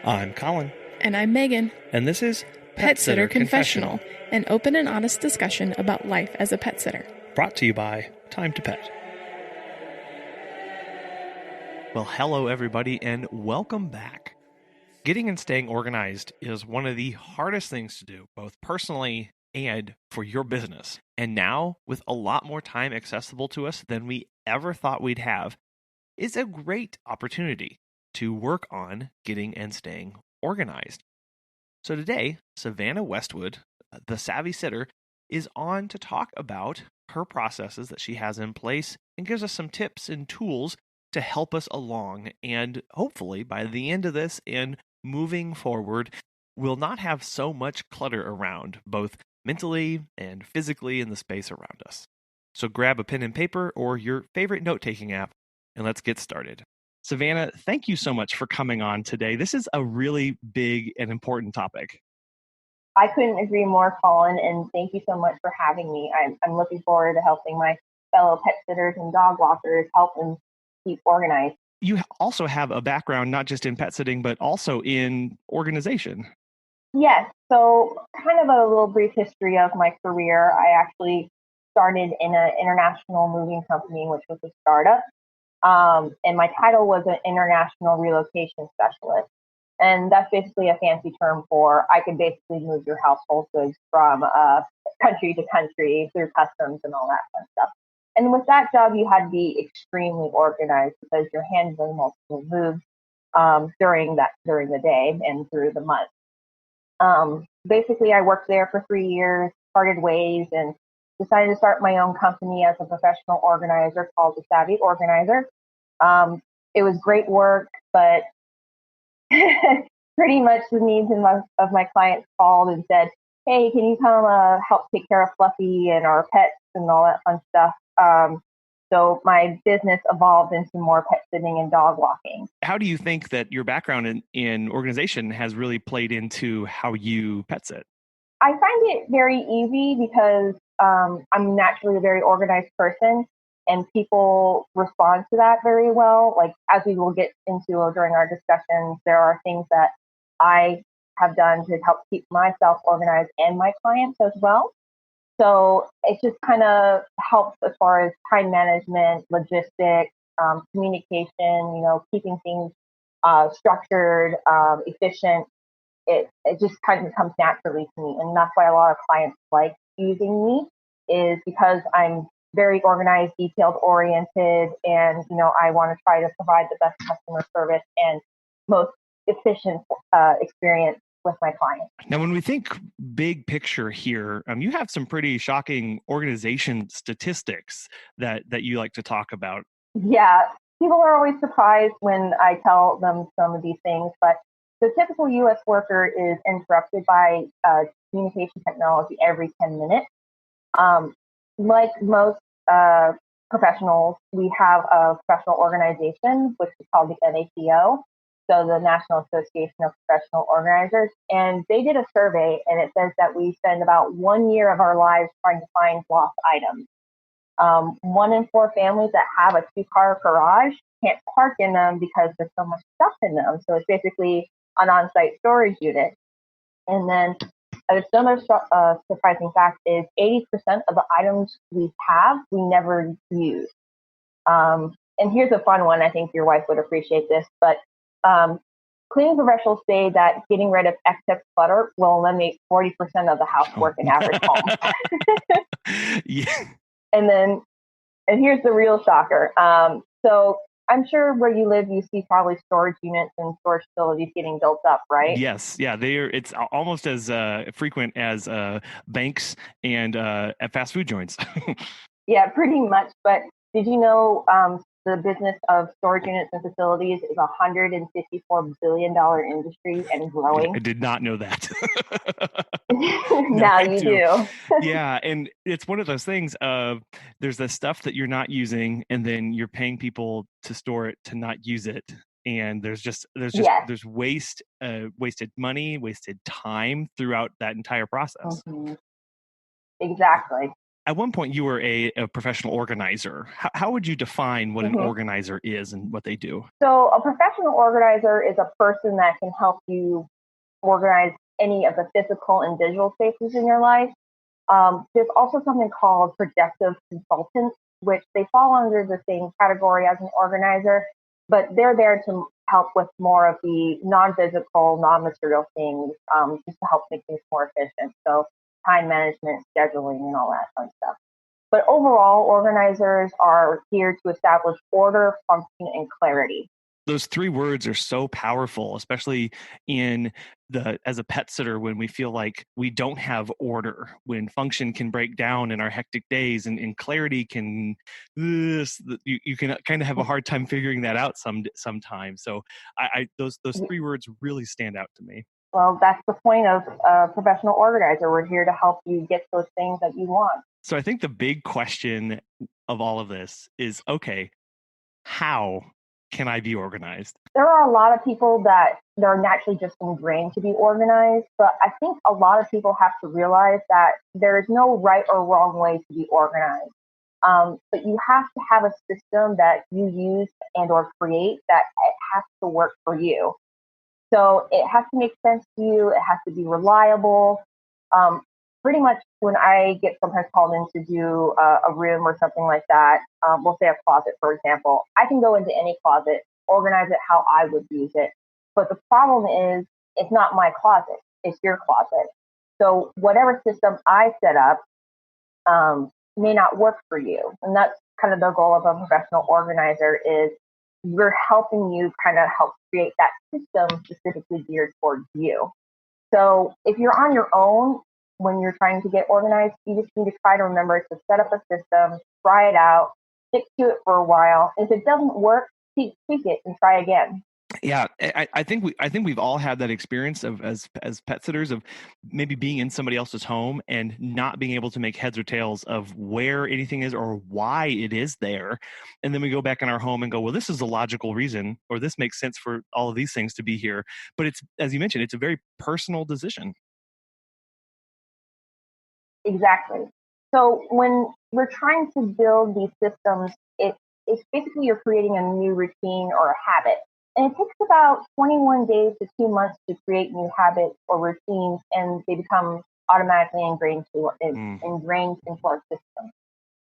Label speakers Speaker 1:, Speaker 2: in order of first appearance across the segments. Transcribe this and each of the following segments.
Speaker 1: I'm Colin,
Speaker 2: And I'm Megan.
Speaker 1: and this is
Speaker 2: Pet Sitter Confessional, an open and honest discussion about life as a pet sitter.
Speaker 1: brought to you by Time to Pet. Well, hello everybody, and welcome back. Getting and staying organized is one of the hardest things to do, both personally and for your business. And now, with a lot more time accessible to us than we ever thought we'd have, is a great opportunity to work on getting and staying organized. So today, Savanna Westwood, the Savvy Sitter, is on to talk about her processes that she has in place and gives us some tips and tools to help us along. And hopefully, by the end of this and moving forward, we'll not have so much clutter around, both mentally and physically in the space around us. So grab a pen and paper or your favorite note-taking app, and let's get started. Savanna, thank you so much for coming on today. This is a really big and important topic.
Speaker 3: I couldn't agree more, Colin, and thank you so much for having me. I'm looking forward to helping my fellow pet sitters and dog walkers help them keep organized.
Speaker 1: You also have a background not just in pet sitting, but also in organization.
Speaker 3: Yes, so kind of a little brief history of my career. I actually started in an international moving company, which was a startup. And my title was an international relocation specialist. And that's basically a fancy term for I could basically move your household goods from country to country through customs and all that fun stuff. And with that job, you had to be extremely organized because you're handling multiple moves during the day and through the month. Basically, I worked there for 3 years, parted ways, and decided to start my own company as a professional organizer called the Savvy Organizer. It was great work, but pretty much the needs of my clients called and said, "Hey, can you come help take care of Fluffy and our pets and all that fun stuff?" So my business evolved into more pet sitting and dog walking.
Speaker 1: How do you think that your background in organization has really played into how you pet sit?
Speaker 3: I find it very easy because I'm naturally a very organized person, and people respond to that very well. Like, as we will get into during our discussions, there are things that I have done to help keep myself organized and my clients as well. So it just kind of helps as far as time management, logistics, communication, keeping things structured, efficient. It just kind of comes naturally to me. And that's why a lot of clients like using me, is because I'm very organized, detailed oriented, and I want to try to provide the best customer service and most efficient experience with my clients.
Speaker 1: Now, when we think big picture here, you have some pretty shocking organization statistics that you like to talk about.
Speaker 3: Yeah, people are always surprised when I tell them some of these things, but the typical U.S. worker is interrupted by communication technology every 10 minutes. Like most professionals, we have a professional organization, which is called the NAPO, so the National Association of Professional Organizers. And they did a survey, and it says that we spend about 1 year of our lives trying to find lost items. 1 in 4 families that have a 2-car garage can't park in them because there's so much stuff in them. So it's basically an on-site storage unit. And then another surprising fact is 80% of the items we have, we never use. And here's a fun one. I think your wife would appreciate this, but cleaning professionals say that getting rid of excess clutter will eliminate 40% of the housework in average homes.
Speaker 1: Yeah.
Speaker 3: And here's the real shocker. So I'm sure where you live, you see probably storage units and storage facilities getting built up, right?
Speaker 1: Yes. Yeah. It's almost as frequent as banks and at fast food joints.
Speaker 3: Yeah, pretty much. But did you know the business of storage units and facilities is a $154 billion industry and growing?
Speaker 1: I did not know that.
Speaker 3: Now you do.
Speaker 1: Yeah, and it's one of those things of there's the stuff that you're not using, and then you're paying people to store it to not use it, and there's
Speaker 3: Yes.
Speaker 1: wasted money, wasted time throughout that entire process.
Speaker 3: Mm-hmm. Exactly.
Speaker 1: At one point, you were a professional organizer. How would you define what an
Speaker 3: Mhm.
Speaker 1: organizer is and what they do?
Speaker 3: So a professional organizer is a person that can help you organize any of the physical and digital spaces in your life. There's also something called projective consultants, which they fall under the same category as an organizer, but they're there to help with more of the non-physical, non-material things, just to help make things more efficient. So time management, scheduling, and all that fun stuff. But overall, organizers are here to establish order, function, and clarity.
Speaker 1: Those three words are so powerful, especially in as a pet sitter, when we feel like we don't have order, when function can break down in our hectic days, and clarity can, you can kind of have a hard time figuring that out sometimes. So those three words really stand out to me.
Speaker 3: Well, that's the point of a professional organizer. We're here to help you get those things that you want.
Speaker 1: So I think the big question of all of this is, okay, how can I be organized?
Speaker 3: There are a lot of people that they're naturally just ingrained to be organized, but I think a lot of people have to realize that there is no right or wrong way to be organized. But you have to have a system that you use and or create that it has to work for you. So it has to make sense to you. It has to be reliable. Um, Pretty much when I get sometimes called in to do a room or something like that, we'll say a closet, for example, I can go into any closet, organize it how I would use it. But the problem is it's not my closet, it's your closet. So whatever system I set up may not work for you. And that's kind of the goal of a professional organizer is we're helping you kind of help create that system specifically geared towards you. So if you're on your own when you're trying to get organized, you just need to try to remember to set up a system, try it out, stick to it for a while. If it doesn't work, tweak it and try again.
Speaker 1: Yeah, I think we've all had that experience of as pet sitters of maybe being in somebody else's home and not being able to make heads or tails of where anything is or why it is there, and then we go back in our home and go, well, this is a logical reason, or this makes sense for all of these things to be here. But it's, as you mentioned, it's a very personal decision.
Speaker 3: Exactly. So when we're trying to build these systems, it's basically you're creating a new routine or a habit. And it takes about 21 days to 2 months to create new habits or routines, and they become automatically ingrained into our system.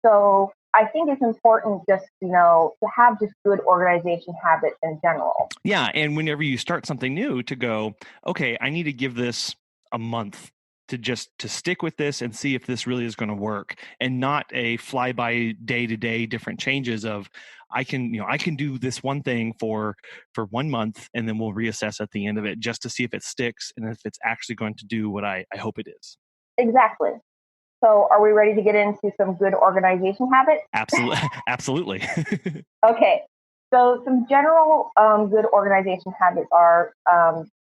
Speaker 3: So I think it's important just, to have just good organization habits in general.
Speaker 1: Yeah, and whenever you start something new, to go, okay, I need to give this a month to stick with this and see if this really is going to work, and not a fly by day to day different changes of I can do this one thing for 1 month, and then we'll reassess at the end of it just to see if it sticks and if it's actually going to do what I hope it is.
Speaker 3: Exactly. So are we ready to get into some good organization habits?
Speaker 1: Absolutely. Absolutely.
Speaker 3: Okay. So some general good organization habits are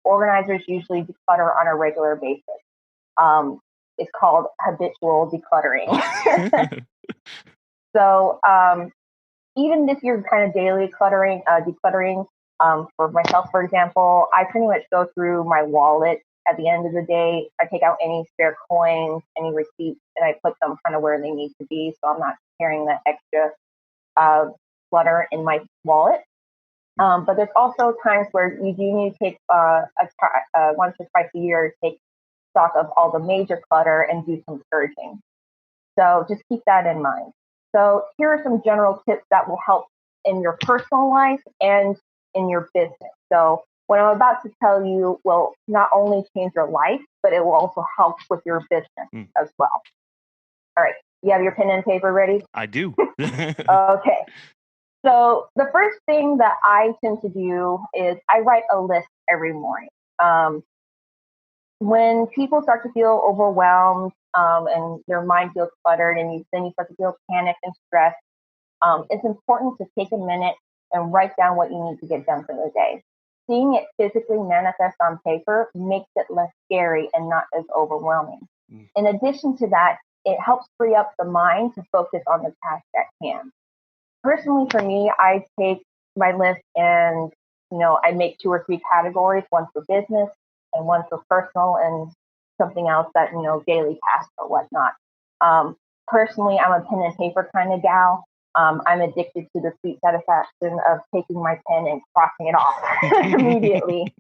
Speaker 3: organizers usually declutter on a regular basis. It's called habitual decluttering. So even if you're kind of daily decluttering, for myself, for example, I pretty much go through my wallet at the end of the day. I take out any spare coins, any receipts, and I put them kind of where they need to be. So I'm not carrying that extra uh, clutter in my wallet. But there's also times where you do need to take once or twice a year, take stock of all the major clutter and do some purging. So just keep that in mind. So here are some general tips that will help in your personal life and in your business. So what I'm about to tell you will not only change your life, but it will also help with your business as well. All right. You have your pen and paper ready?
Speaker 1: I do.
Speaker 3: Okay. So the first thing that I tend to do is I write a list every morning. When people start to feel overwhelmed and their mind feels cluttered, and then you start to feel panic and stress, it's important to take a minute and write down what you need to get done for the day. Seeing it physically manifest on paper makes it less scary and not as overwhelming. In addition to that, it helps free up the mind to focus on the task at hand. Personally, for me, I take my list and I make 2 or 3 categories: one for business and one for personal, and something else that daily tasks or whatnot. personally, I'm a pen and paper kind of gal. I'm addicted to the sweet satisfaction of taking my pen and crossing it off immediately.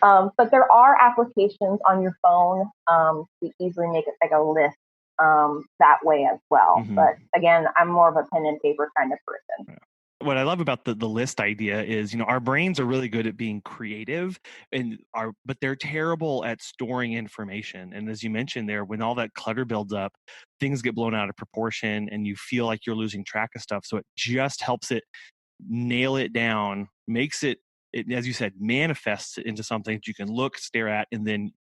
Speaker 3: But there are applications on your phone to easily make it like a list that way as well.
Speaker 1: Mhm.
Speaker 3: But again, I'm more of a pen and paper kind of person.
Speaker 1: What I love about the list idea is, our brains are really good at being creative but they're terrible at storing information. And as you mentioned there, when all that clutter builds up, things get blown out of proportion and you feel like you're losing track of stuff. So it just helps it nail it down, makes it, as you said, manifests it into something that you can look, stare at, and then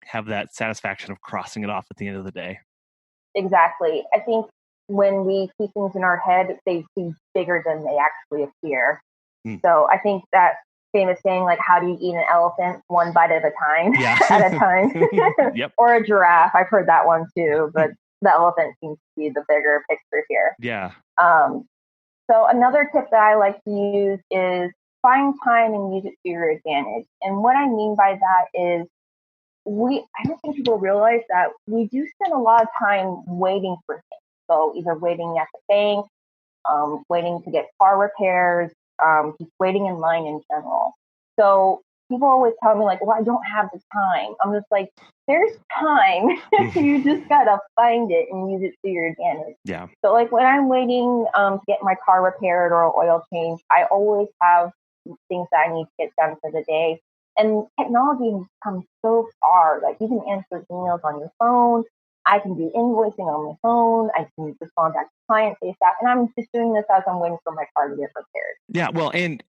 Speaker 1: have that satisfaction of crossing it off at the end of the day.
Speaker 3: Exactly. I think when we keep things in our head, they seem bigger than they actually appear. So I think that famous saying, like, how do you eat an elephant? One bite at a time, at a time.
Speaker 1: Yep.
Speaker 3: Or a giraffe. I've heard that one too, but the elephant seems to be the bigger picture here.
Speaker 1: Yeah.
Speaker 3: So another tip that I like to use is find time and use it to your advantage. And what I mean by that is I don't think people realize that we do spend a lot of time waiting for things. So either waiting at the bank, waiting to get car repairs, just waiting in line in general. So people always tell me like, well, I don't have the time. I'm just like, there's time. You just gotta find it and use it to your advantage.
Speaker 1: Yeah.
Speaker 3: So like when I'm waiting to get my car repaired or oil change, I always have things that I need to get done for the day. And technology has come so far. Like you can answer emails on your phone. I can do invoicing on my phone. I can respond back to clients ASAP. And I'm just doing this as I'm waiting for my car to get repaired.
Speaker 1: Yeah, well, and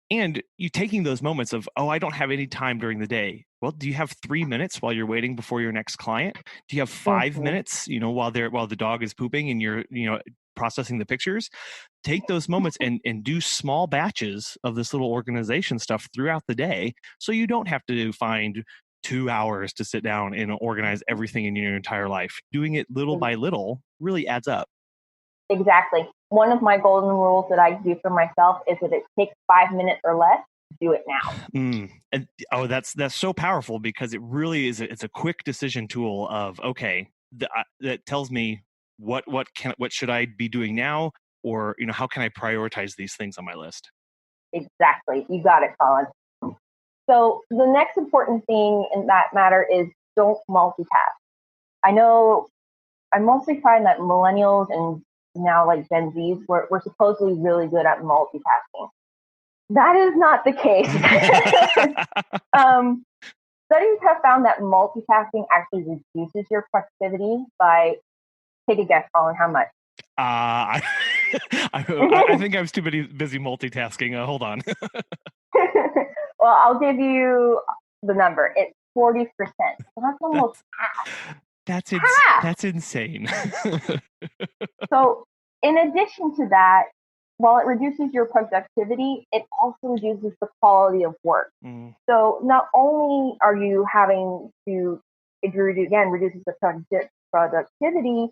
Speaker 1: you taking those moments of, oh, I don't have any time during the day. Well, do you have 3 minutes while you're waiting before your next client? Do you have 5 minutes, while the dog is pooping and you're, processing the pictures? Take those moments and do small batches of this little organization stuff throughout the day, so you don't have to find 2 hours to sit down and organize everything in your entire life. Doing it little by little really adds up.
Speaker 3: Exactly. One of my golden rules that I do for myself is that it takes 5 minutes or less, do it now.
Speaker 1: And that's so powerful, because it really is. It's a quick decision tool of, okay, that tells me what should I be doing now, or how can I prioritize these things on my list.
Speaker 3: Exactly. You got it, Colin. So the next important thing in that matter is don't multitask. I know I mostly find that millennials and now like Gen Zs, we're supposedly really good at multitasking. That is not the case. Studies have found that multitasking actually reduces your productivity by, take a guess, Colin, how much?
Speaker 1: I think I was too busy multitasking. Hold on.
Speaker 3: Well, I'll give you the number. It's 40%. So that's almost half.
Speaker 1: That's insane.
Speaker 3: So in addition to that, while it reduces your productivity, it also reduces the quality of work. So not only are you having to, if you reduces the productivity,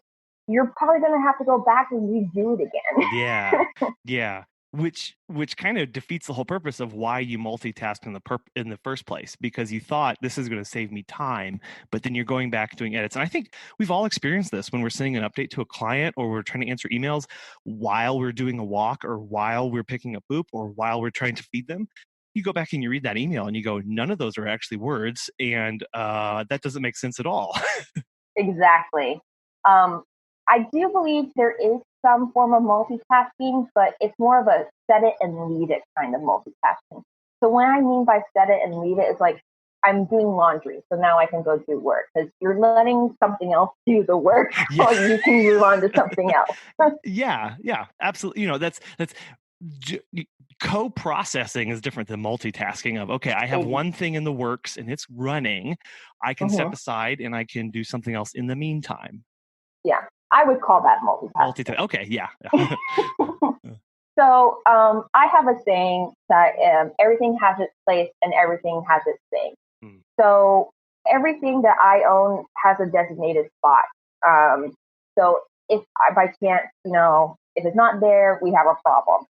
Speaker 3: you're probably going to have to go back and redo it again.
Speaker 1: Yeah. Which kind of defeats the whole purpose of why you multitask in the first place, because you thought this is going to save me time, but then you're going back doing edits. And I think we've all experienced this when we're sending an update to a client, or we're trying to answer emails while we're doing a walk, or while we're picking up poop, or while we're trying to feed them. You go back and you read that email and you go, none of those are actually words, and that doesn't make sense at all.
Speaker 3: Exactly. I do believe there is some form of multitasking, but it's more of a set it and leave it kind of multitasking. So what I mean by set it and leave it is like, I'm doing laundry, so now I can go do work, because you're letting something else do the work while you can move on to something else.
Speaker 1: Yeah, absolutely. That's co-processing is different than multitasking. Of, okay, I have one thing in the works and it's running. I can step aside and I can do something else in the meantime.
Speaker 3: Yeah, I would call that multitasking.
Speaker 1: Okay, yeah.
Speaker 3: So I have a saying that everything has its place and everything has its thing. So everything that I own has a designated spot. So if I, by chance, if it's not there, we have a problem.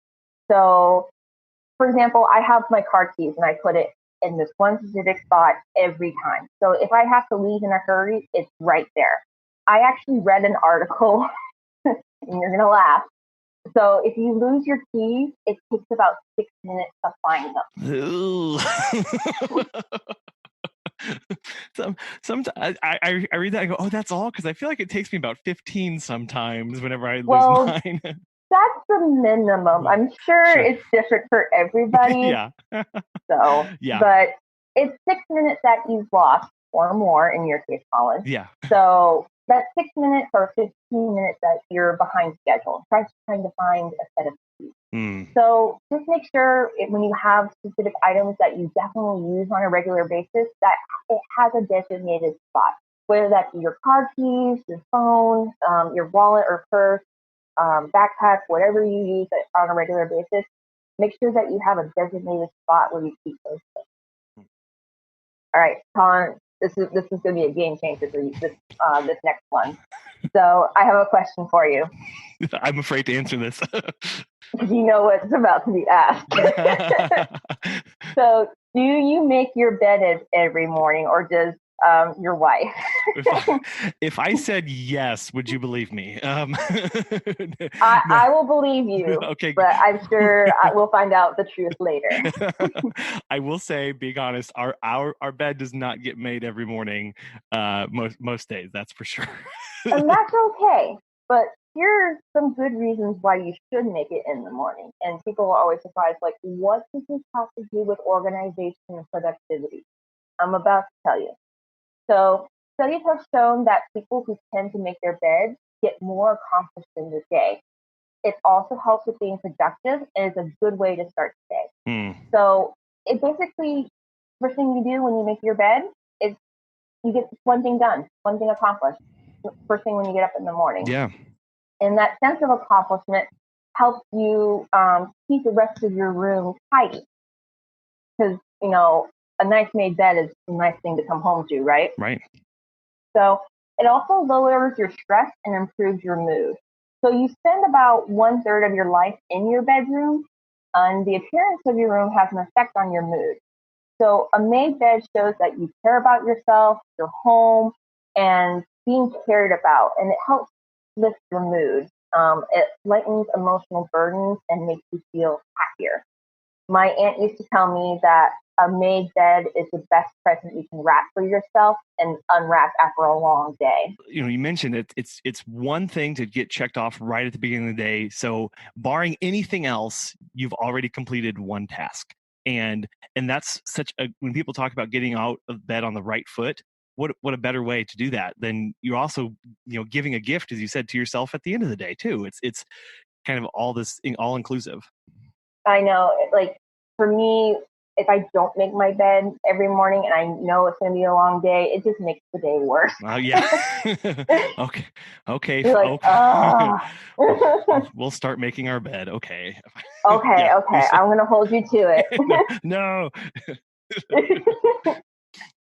Speaker 3: So, for example, I have my car keys and I put it in this one specific spot every time. So if I have to leave in a hurry, it's right there. I actually read an article and you're gonna laugh. So if you lose your keys, it takes about 6 minutes to find them.
Speaker 1: Sometimes I read that and go, oh, that's all? Because I feel like it takes me about 15 sometimes whenever I lose
Speaker 3: Well,
Speaker 1: mine.
Speaker 3: that's the minimum. I'm sure it's different for everybody.
Speaker 1: Yeah.
Speaker 3: So,
Speaker 1: yeah.
Speaker 3: But it's 6 minutes that you've lost or more in your case, Colin.
Speaker 1: Yeah.
Speaker 3: So that's 6 minutes or 15 minutes that you're behind schedule. Trying to find a set of keys. So just make sure when you have specific items that you definitely use on a regular basis, that it has a designated spot, whether that be your car keys, your phone, your wallet or purse, backpack, whatever you use on a regular basis. Make sure that you have a designated spot where you keep those things. All right, Colin, this is going to be a game changer for you, this next one. So I have a question for you.
Speaker 1: I'm afraid to answer this.
Speaker 3: Because you know what's about to be asked. So do you make your bed every morning, or does your wife?
Speaker 1: If I said yes, would you believe me?
Speaker 3: I will believe you.
Speaker 1: Okay,
Speaker 3: but I'm sure we'll find out the truth later.
Speaker 1: I will say, being honest, our bed does not get made every morning. Most days, that's for sure.
Speaker 3: And that's okay. But here's some good reasons why you should make it in the morning. And people are always surprised, like, what does this have to do with organization and productivity? I'm about to tell you. So studies have shown that people who tend to make their beds get more accomplished in the day. It also helps with being productive and is a good way to start the day. So it basically, first thing you do when you make your bed is you get one thing done, one thing accomplished. First thing when you get up in the morning.
Speaker 1: Yeah.
Speaker 3: And that sense of accomplishment helps you keep the rest of your room tidy. Because, a nice made bed is a nice thing to come home to, right?
Speaker 1: Right.
Speaker 3: So it also lowers your stress and improves your mood. So you spend about 1/3 of your life in your bedroom, and the appearance of your room has an effect on your mood. So a made bed shows that you care about yourself, your home, and being cared about, and it helps lift your mood. It lightens emotional burdens and makes you feel happier. My aunt used to tell me that a made bed is the best present you can wrap for yourself and unwrap after a long day.
Speaker 1: You mentioned it's one thing to get checked off right at the beginning of the day. So barring anything else, you've already completed one task. And that's when people talk about getting out of bed on the right foot, what a better way to do that than you're also, giving a gift, as you said, to yourself at the end of the day too. It's kind of all inclusive.
Speaker 3: I know, like for me, if I don't make my bed every morning and I know it's going to be a long day, it just makes the day worse.
Speaker 1: Oh yeah. Okay.
Speaker 3: You're like,
Speaker 1: okay. We'll start making our bed. Okay.
Speaker 3: Okay. Yeah. Okay. I'm going to hold you to
Speaker 1: it. No.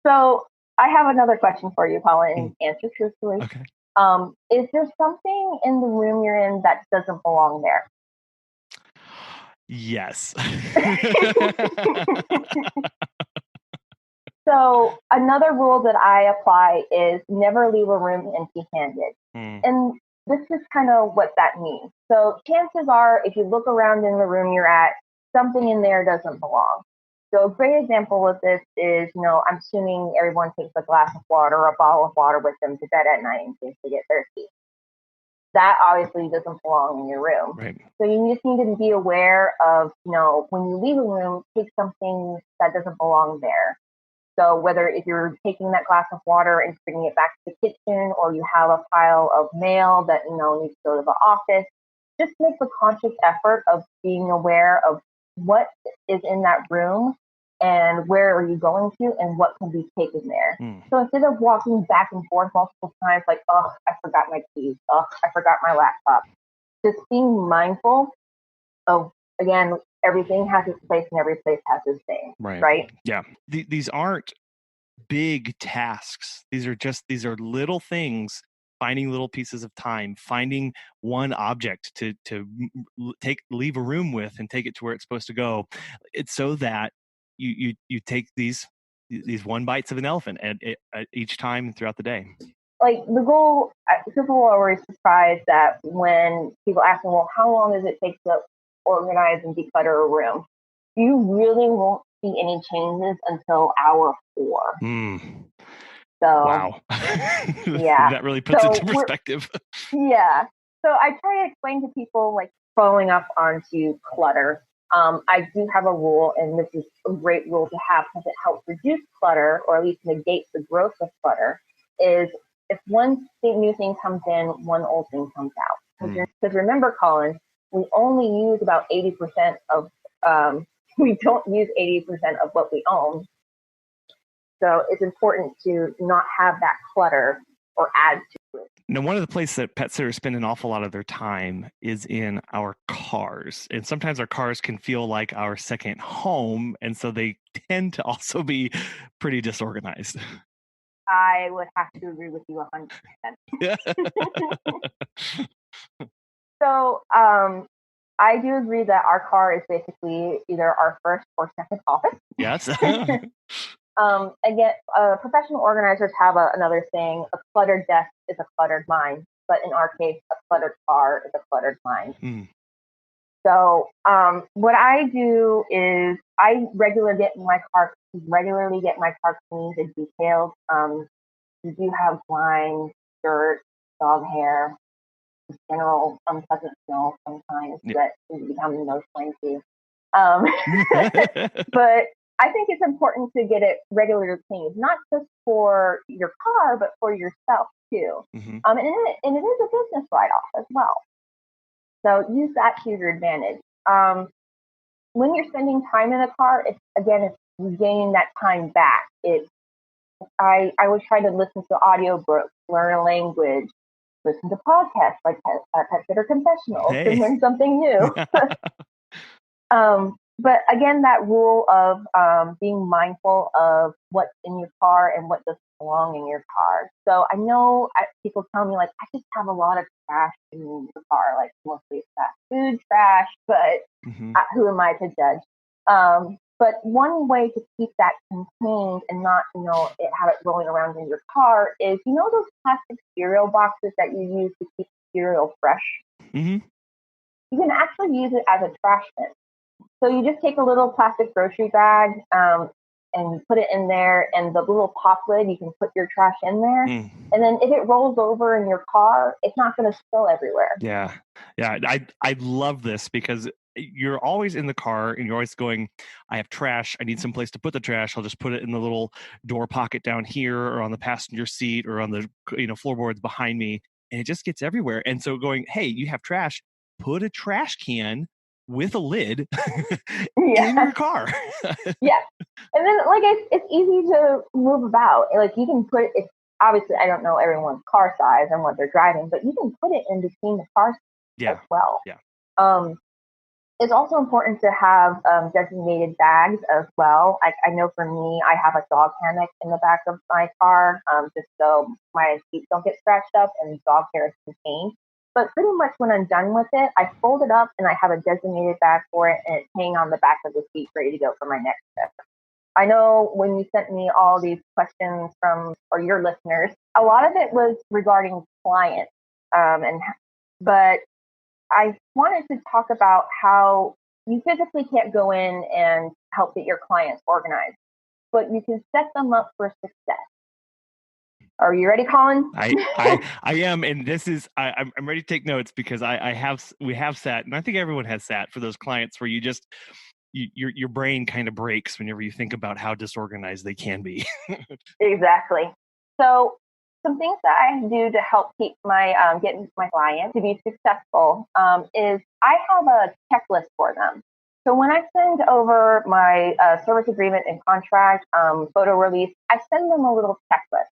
Speaker 3: So I have another question for you, Colin, and answer truthfully.
Speaker 1: Okay.
Speaker 3: Is there something in the room you're in that doesn't belong there?
Speaker 1: Yes.
Speaker 3: So another rule that I apply is never leave a room empty-handed. And this is kind of what that means. So chances are, if you look around in the room you're at, something in there doesn't belong. So a great example of this is, I'm assuming everyone takes a glass of water or a bottle of water with them to bed at night in case they get thirsty. That obviously doesn't belong in your room.
Speaker 1: Right.
Speaker 3: So you just need to be aware of, when you leave a room, take something that doesn't belong there. So whether if you're taking that glass of water and bringing it back to the kitchen, or you have a pile of mail that, needs to go to the office, just make the conscious effort of being aware of what is in that room and where are you going to and what can be taken there. So instead of walking back and forth multiple times, like, oh, I forgot my keys, oh, I forgot my laptop, just being mindful of, again, everything has its place and every place has its thing. Right?
Speaker 1: Yeah. These aren't big tasks. These are little things, finding little pieces of time, finding one object to leave a room with and take it to where it's supposed to go. It's so that you take these one bites of an elephant at each time throughout the day.
Speaker 3: like the goal, people are always surprised that when people ask them, well, how long does it take to organize and declutter a room? You really won't see any changes until hour 4. So,
Speaker 1: wow.
Speaker 3: yeah.
Speaker 1: That really puts it into perspective.
Speaker 3: Yeah. So I try to explain to people, like, following up onto clutter. I do have a rule, and this is a great rule to have because it helps reduce clutter or at least negate the growth of clutter, is if one new thing comes in, one old thing comes out. Because remember, Colin, we only use about 80% of, we don't use 80% of what we own. So it's important to not have that clutter or add to it.
Speaker 1: Now, one of the places that pet sitters spend an awful lot of their time is in our cars. And sometimes our cars can feel like our second home. And so they tend to also be pretty disorganized.
Speaker 3: I would have to agree with you 100%. So I do agree that our car is basically either our first or second office.
Speaker 1: Yes.
Speaker 3: Again, professional organizers have another saying: a cluttered desk is a cluttered mind. But in our case, a cluttered car is a cluttered mind. So what I do is I regularly get my car cleaned and detailed. We do have grime, dirt, dog hair, general unpleasant smell sometimes that is becoming emotionally too. But I think it's important to get it regularly cleaned, not just for your car, but for yourself too. And it is a business write-off as well. So use that to your advantage. When you're spending time in a car, it's gaining that time back. I would try to listen to audiobooks, learn a language, listen to podcasts like Pet Sitter Confessionals to learn something new. But again, that rule of being mindful of what's in your car and what doesn't belong in your car. So I know people tell me, like, I just have a lot of trash in the car, like mostly fast food trash, but who am I to judge? But one way to keep that contained and not, have it rolling around in your car is, those plastic cereal boxes that you use to keep cereal fresh? You can actually use it as a trash bin. So you just take a little plastic grocery bag and put it in there, and the little pop lid, you can put your trash in there. And then if it rolls over in your car, it's not going to spill everywhere.
Speaker 1: Yeah. I love this because you're always in the car and you're always going, I have trash. I need some place to put the trash. I'll just put it in the little door pocket down here or on the passenger seat or on the floorboards behind me. And it just gets everywhere. And so going, hey, you have trash, put a trash can with a lid in your car.
Speaker 3: Yeah. And then, like, it's easy to move about. Like, you can put it, obviously, I don't know everyone's car size and what they're driving, but you can put it in between the cars as well.
Speaker 1: Yeah.
Speaker 3: It's also important to have designated bags as well. I know for me, I have a dog hammock in the back of my car, just so my seats don't get scratched up and dog hair is contained. But pretty much when I'm done with it, I fold it up and I have a designated bag for it, and it's hanging on the back of the seat ready to go for my next trip. I know when you sent me all these questions or your listeners, a lot of it was regarding clients. But I wanted to talk about how you physically can't go in and help get your clients organized, but you can set them up for success. Are you ready, Colin?
Speaker 1: I am, and this is I'm ready to take notes because we have sat, and I think everyone has sat for those clients where your brain kind of breaks whenever you think about how disorganized they can be.
Speaker 3: Exactly. So some things that I do to help keep my get my clients to be successful is I have a checklist for them. So when I send over my service agreement and contract photo release, I send them a little checklist.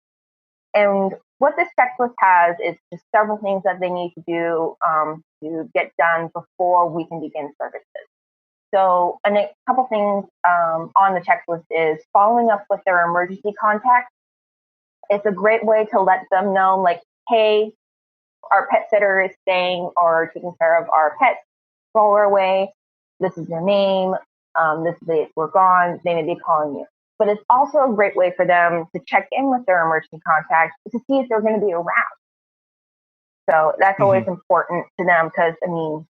Speaker 3: And what this checklist has is just several things that they need to do to get done before we can begin services. So a couple things on the checklist is following up with their emergency contact. It's a great way to let them know, like, hey, our pet sitter is staying or taking care of our pets while we're away. This is your name. This is we're gone. They may be calling you. but it's also a great way for them to check in with their emergency contacts to see if they're going to be around. So that's always important to them because, I mean,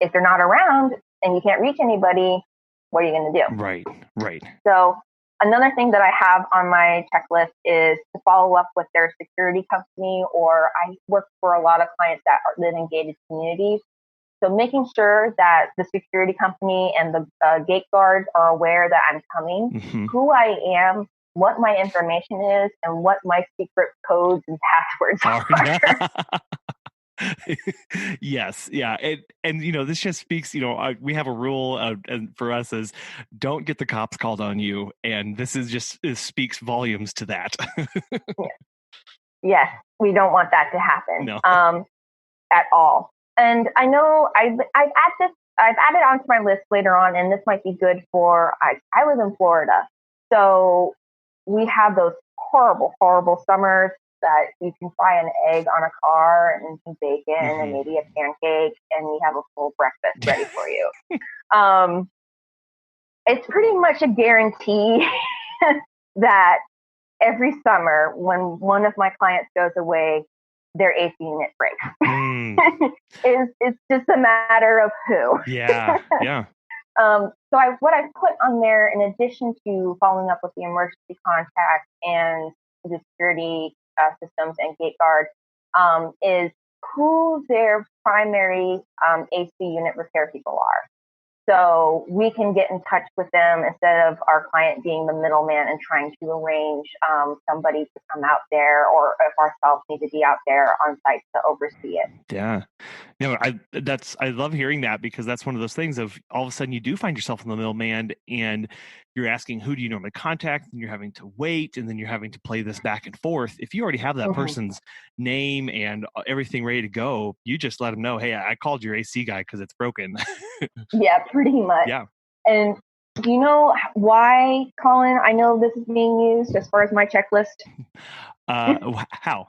Speaker 3: if they're not around and you can't reach anybody, what are you going to do?
Speaker 1: Right, right.
Speaker 3: So another thing that I have on my checklist is to follow up with their security company, or I work for a lot of clients that live in gated communities. So making sure that the security company and the gate guards are aware that I'm coming, who I am, what my information is, and what my secret codes and passwords are.
Speaker 1: Yes, yeah, and this just speaks. We have a rule, and for us is don't get the cops called on you, and this speaks volumes to that.
Speaker 3: Yes, we don't want that to happen.
Speaker 1: No.
Speaker 3: At all. And I know I've added onto my list later on, and this might be good for. I live in Florida, so we have those horrible, horrible summers that you can fry an egg on a car and some bacon and maybe a pancake, and you have a full breakfast ready for you. It's pretty much a guarantee that every summer when one of my clients goes away, their AC unit breaks. It's just a matter of who.
Speaker 1: Yeah.
Speaker 3: So what I put on there, in addition to following up with the emergency contact and the security systems and gate guards, is who their primary AC unit repair people are. So we can get in touch with them instead of our client being the middleman and trying to arrange somebody to come out there, or if ourselves need to be out there on site to oversee it.
Speaker 1: Yeah. I love hearing that, because that's one of those things of all of a sudden you do find yourself in the middleman and you're asking, who do you normally contact? And you're having to wait, and then you're having to play this back and forth. If you already have that person's name and everything ready to go, you just let them know, hey, I called your AC guy because it's broken.
Speaker 3: Yeah, pretty much.
Speaker 1: Yeah.
Speaker 3: And do you know why, Colin, I know this is being used as far as my checklist?
Speaker 1: How?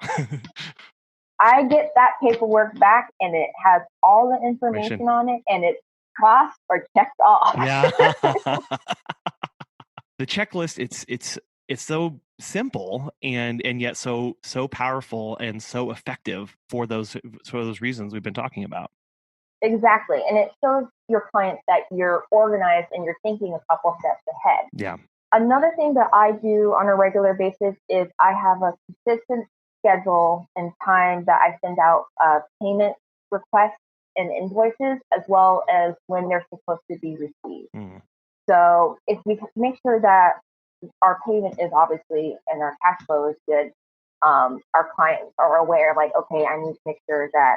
Speaker 3: I get that paperwork back and it has all the information on it, and it's crossed or checked off.
Speaker 1: Yeah. The checklist, it's so simple and yet so powerful and so effective for those reasons we've been talking about.
Speaker 3: Exactly. And it shows your clients that you're organized and you're thinking a couple steps ahead.
Speaker 1: Yeah.
Speaker 3: Another thing that I do on a regular basis is I have a consistent schedule and time that I send out payment requests and invoices, as well as when they're supposed to be received. So if we make sure that our payment is obviously and our cash flow is good, our clients are aware, like, okay, I need to make sure that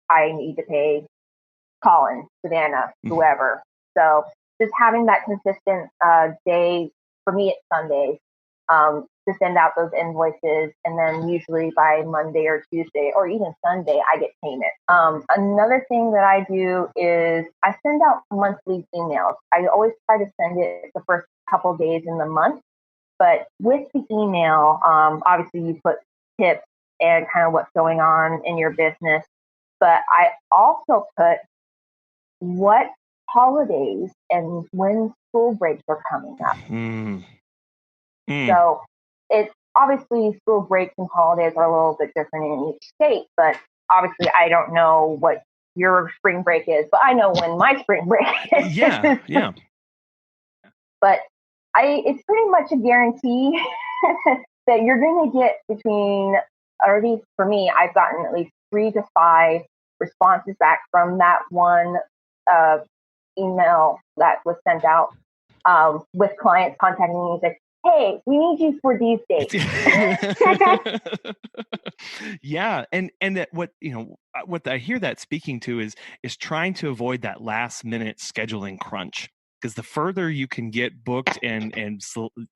Speaker 3: I need to pay Colin, Savanna, whoever. So just having that consistent day, for me it's Sundays, to send out those invoices, and then usually by Monday or Tuesday or even Sunday I get payment. Another thing that I do is I send out monthly emails. I always try to send it the first couple of days in the month, but with the email, obviously you put tips and kind of what's going on in your business, but I also put what holidays and when school breaks are coming up. So it's obviously school breaks and holidays are a little bit different in each state, but obviously I don't know what your spring break is, but I know when my spring break is.
Speaker 1: Yeah.
Speaker 3: But it's pretty much a guarantee that you're going to get between, or at least for me, I've gotten at least 3 to 5 responses back from that one email that was sent out, with clients contacting me and say, hey, we need you for these dates.
Speaker 1: Yeah. And what I hear that speaking to is trying to avoid that last minute scheduling crunch, because the further you can get booked and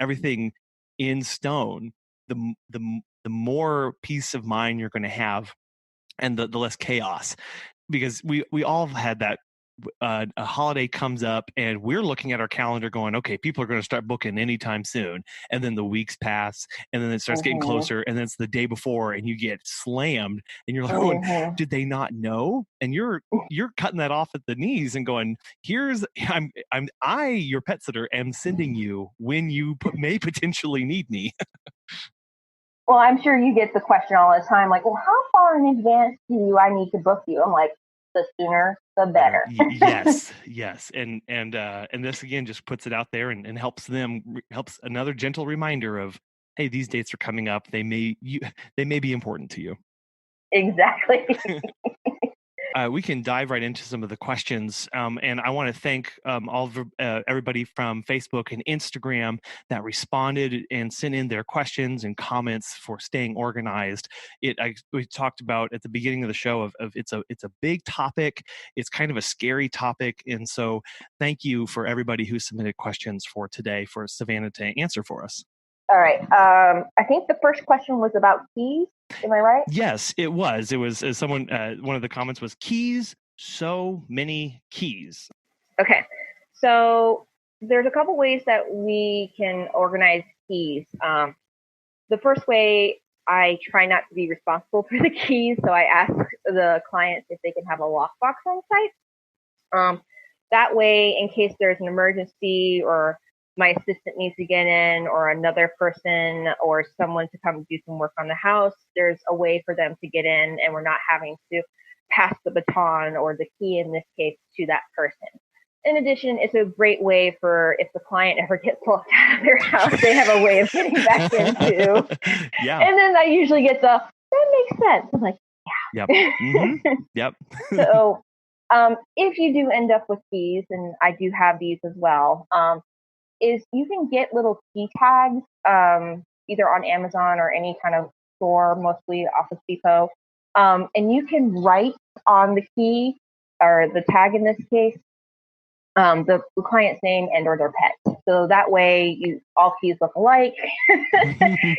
Speaker 1: everything in stone, the more peace of mind you're going to have, and the less chaos, because we all have had that a holiday comes up and we're looking at our calendar going, okay, people are going to start booking anytime soon. And then the weeks pass and then it starts getting closer and then it's the day before and you get slammed and you're like, going, did they not know? And you're cutting that off at the knees and going, your pet sitter am sending you when you may potentially need me.
Speaker 3: Well, I'm sure you get the question all the time, like, well, how far in advance do I need to book you? I'm like, the sooner, the better.
Speaker 1: Yes. And this again just puts it out there and helps another gentle reminder of, hey, these dates are coming up. They may be important to you.
Speaker 3: Exactly.
Speaker 1: We can dive right into some of the questions. And I want to thank everybody from Facebook and Instagram that responded and sent in their questions and comments for staying organized. We talked about at the beginning of the show of it's a big topic. It's kind of a scary topic. And so thank you for everybody who submitted questions for today for Savanna to answer for us.
Speaker 3: All right. I think the first question was about keys. Am I right?
Speaker 1: Yes, it was. It was someone. One of the comments was keys. So many keys.
Speaker 3: Okay. So there's a couple ways that we can organize keys. The first way, I try not to be responsible for the keys, so I ask the clients if they can have a lockbox on site. That way, in case there's an emergency or my assistant needs to get in or another person or someone to come do some work on the house, there's a way for them to get in and we're not having to pass the baton or the key in this case to that person. In addition, it's a great way for if the client ever gets locked out of their house, they have a way of getting back into.
Speaker 1: Yeah.
Speaker 3: And then I usually get that makes sense. I'm like,
Speaker 1: yeah. Yep. Mm-hmm. Yep.
Speaker 3: So if you do end up with keys, and I do have these as well, is you can get little key tags either on Amazon or any kind of store, mostly Office Depot, and you can write on the key or the tag in this case the client's name and or their pet. So that way all keys look alike.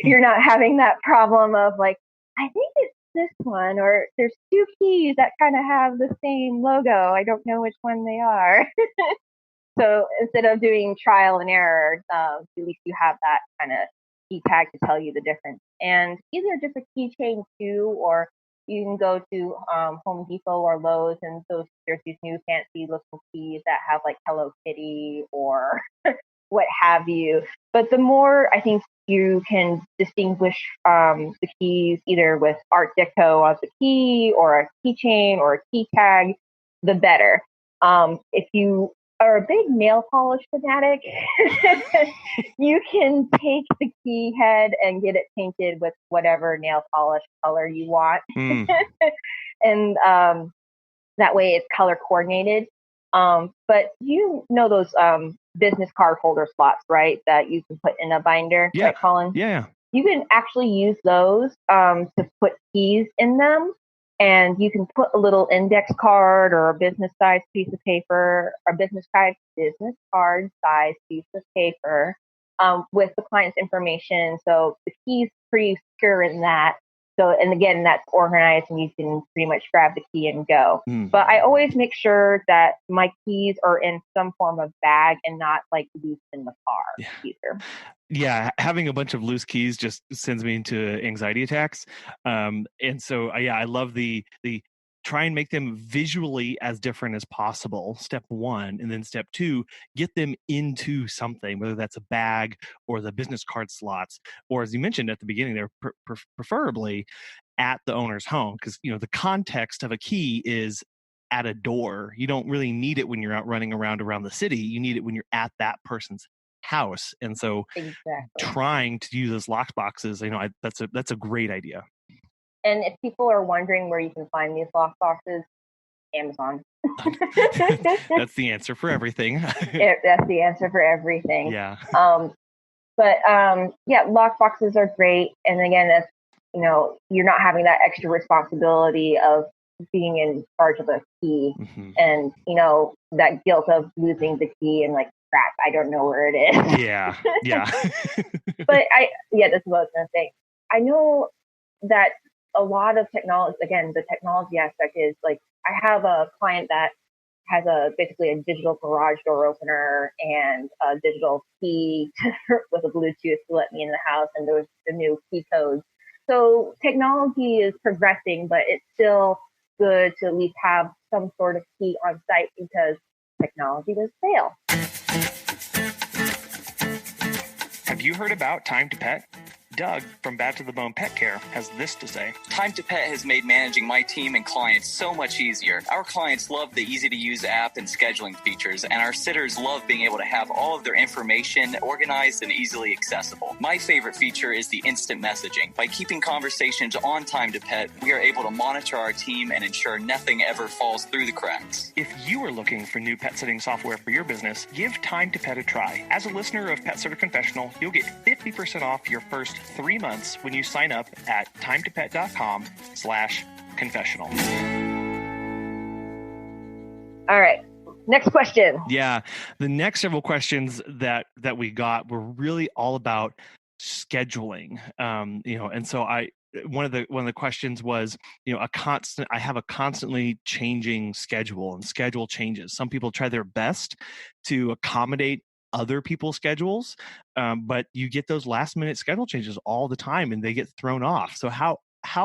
Speaker 3: You're not having that problem of like, I think it's this one, or there's two keys that kind of have the same logo. I don't know which one they are. So instead of doing trial and error, at least you have that kind of key tag to tell you the difference. And either just a keychain too, or you can go to Home Depot or Lowe's, and there's these new fancy looking keys that have like Hello Kitty or what have you. But the more I think you can distinguish the keys either with Art Deco on the key or a keychain or a key tag, the better. If you are a big nail polish fanatic, you can take the key head and get it painted with whatever nail polish color you want. And that way it's color coordinated. But you know those business card holder slots, right? That you can put in a binder,
Speaker 1: yeah.
Speaker 3: Right, Colin?
Speaker 1: Yeah.
Speaker 3: You can actually use those to put keys in them. And you can put a little index card or a business size piece of paper, or business card size piece of paper with the client's information. So the key's pretty secure in that. So, and again, that's organized and you can pretty much grab the key and go. But I always make sure that my keys are in some form of bag and not like loose in the car either.
Speaker 1: Yeah, having a bunch of loose keys just sends me into anxiety attacks. And so, I love the try and make them visually as different as possible. Step one. And then step two, get them into something, whether that's a bag or the business card slots, or as you mentioned at the beginning, they're preferably at the owner's home. Because, the context of a key is at a door. You don't really need it when you're out running around the city. You need it when you're at that person's house. And so trying to use those lock boxes, that's a great idea. And
Speaker 3: if people are wondering where you can find these lock boxes, Amazon.
Speaker 1: That's the answer for everything.
Speaker 3: That's the answer for everything.
Speaker 1: Yeah.
Speaker 3: Lock boxes are great. And again, that's, you're not having that extra responsibility of being in charge of a key and, that guilt of losing the key and like, crap, I don't know where it is.
Speaker 1: Yeah.
Speaker 3: But that's what I was going to say. I know that a lot of technology, again, the technology aspect is like, I have a client that has basically a digital garage door opener and a digital key with a Bluetooth to let me in the house, and there's the new key codes. So technology is progressing, but it's still good to at least have some sort of key on site because technology does fail.
Speaker 1: Have you heard about Time to Pet? Doug from Bad to the Bone Pet Care has this to say.
Speaker 4: Time to Pet has made managing my team and clients so much easier. Our clients love the easy-to-use app and scheduling features, and our sitters love being able to have all of their information organized and easily accessible. My favorite feature is the instant messaging. By keeping conversations on Time to Pet, we are able to monitor our team and ensure nothing ever falls through the cracks.
Speaker 1: If you are looking for new pet sitting software for your business, give Time to Pet a try. As a listener of Pet Sitter Confessional, you'll get 50% off your first 3 months when you sign up at timetopet.com/confessional.
Speaker 3: All right. Next question.
Speaker 1: Yeah. The next several questions that we got were really all about scheduling. And so one of the questions was, I have a constantly changing schedule, and schedule changes. Some people try their best to accommodate other people's schedules, but you get those last minute schedule changes all the time and they get thrown off. So how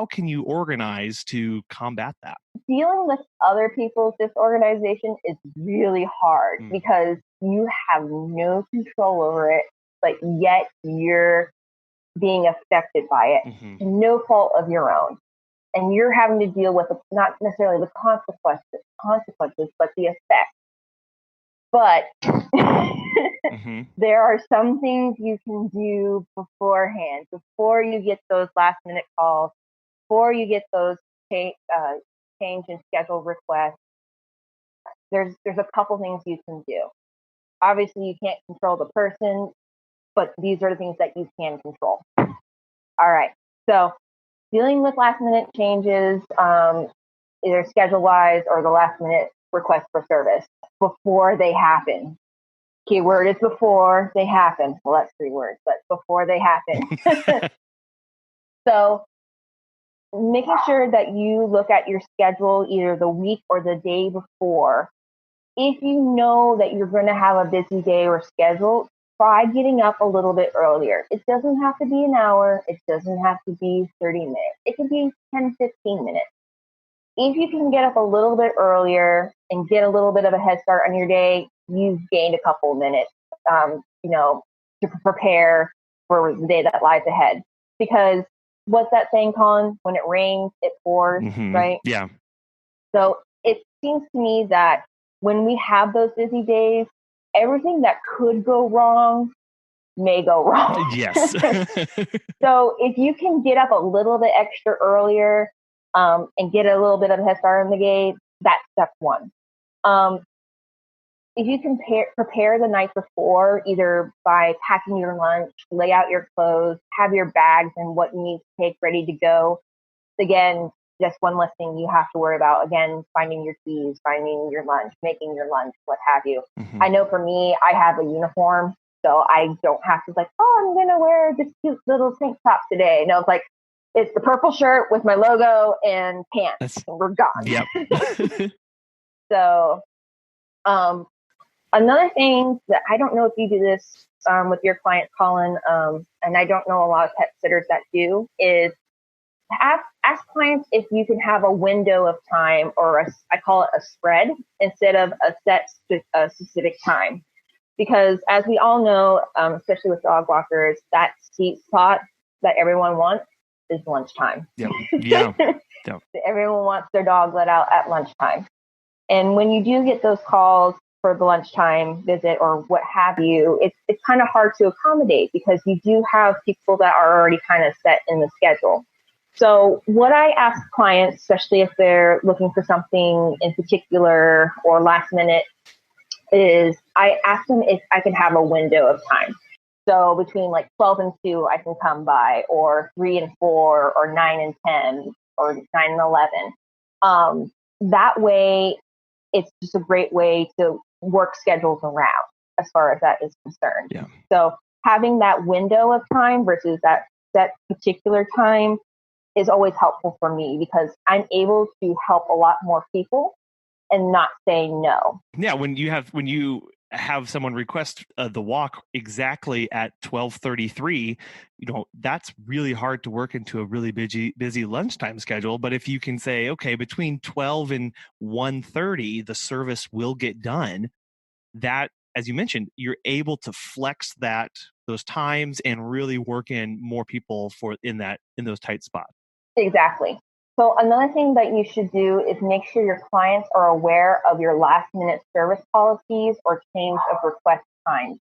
Speaker 1: can you organize to combat that?
Speaker 3: Dealing with other people's disorganization is really hard because you have no control over it, but yet you're being affected by it. No fault of your own. And you're having to deal with not necessarily the consequences, but the effect. But there are some things you can do beforehand, before you get those last minute calls, before you get those change in schedule requests. There's a couple things you can do. Obviously, you can't control the person, but these are the things that you can control. All right. So dealing with last minute changes, either schedule wise or the last minute request for service before they happen. Keyword is before they happen. Well, that's 3 words, but before they happen. So making sure that you look at your schedule either the week or the day before. If you know that you're going to have a busy day or schedule, try getting up a little bit earlier. It doesn't have to be an hour. It doesn't have to be 30 minutes. It can be 10, 15 minutes. If you can get up a little bit earlier and get a little bit of a head start on your day, you've gained a couple of minutes, to prepare for the day that lies ahead. Because what's that saying, Colin? When it rains, it pours, right?
Speaker 1: Yeah.
Speaker 3: So it seems to me that when we have those busy days, everything that could go wrong may go wrong.
Speaker 1: Yes.
Speaker 3: So if you can get up a little bit extra earlier, and get a little bit of a head start on the day, that's step 1. If you can prepare the night before, either by packing your lunch, lay out your clothes, have your bags and what you need to take ready to go. Again, just one less thing you have to worry about. Again, finding your keys, finding your lunch, making your lunch, what have you. I know for me, I have a uniform, so I don't have to I'm going to wear this cute little tank top today. No, it's the purple shirt with my logo and pants, and we're gone.
Speaker 1: Yep.
Speaker 3: So, another thing that I don't know if you do this with your clients, Colin, and I don't know a lot of pet sitters that do, is ask clients if you can have a window of time, or I call it a spread, instead of a specific time. Because as we all know, especially with dog walkers, that sweet spot that everyone wants is lunchtime.
Speaker 1: Yep. Yeah. Yep.
Speaker 3: Everyone wants their dog let out at lunchtime. And when you do get those calls for the lunchtime visit or what have you, it's kind of hard to accommodate because you do have people that are already kind of set in the schedule. So what I ask clients, especially if they're looking for something in particular or last minute, is I ask them if I can have a window of time. So between 12 and 2, I can come by, or 3 and 4, or 9 and 10, or 9 and 11. That way, it's just a great way to work schedules around as far as that is concerned.
Speaker 1: Yeah.
Speaker 3: So having that window of time versus that particular time is always helpful for me because I'm able to help a lot more people and not say no.
Speaker 1: Yeah, when you have someone request the walk exactly at 12:33, that's really hard to work into a really busy lunchtime schedule. But if you can say, okay, between 12 and 1:30, the service will get done, that, as you mentioned, you're able to flex those times and really work in more people in those tight spots.
Speaker 3: Exactly. So another thing that you should do is make sure your clients are aware of your last minute service policies or change of request times.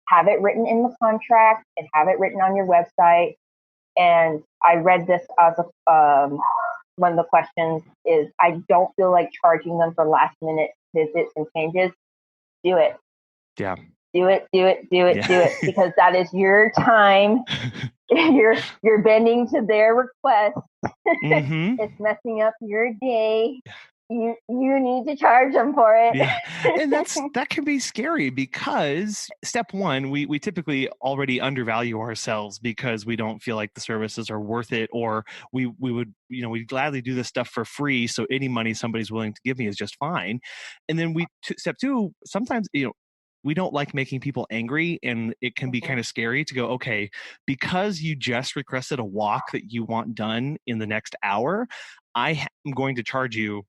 Speaker 3: Have it written in the contract and have it written on your website. And I read this as one of the questions is, I don't feel like charging them for last minute visits and changes. Do it.
Speaker 1: Yeah.
Speaker 3: Do it, because that is your time. You're bending to their request.
Speaker 1: Mm-hmm.
Speaker 3: It's messing up your day. You need to charge them for it.
Speaker 1: Yeah. And that can be scary because step one, we typically already undervalue ourselves because we don't feel like the services are worth it, or we would, we'd gladly do this stuff for free. So any money somebody's willing to give me is just fine. And then step two, sometimes, we don't like making people angry, and it can be kind of scary to go, okay, because you just requested a walk that you want done in the next hour, I am going to charge you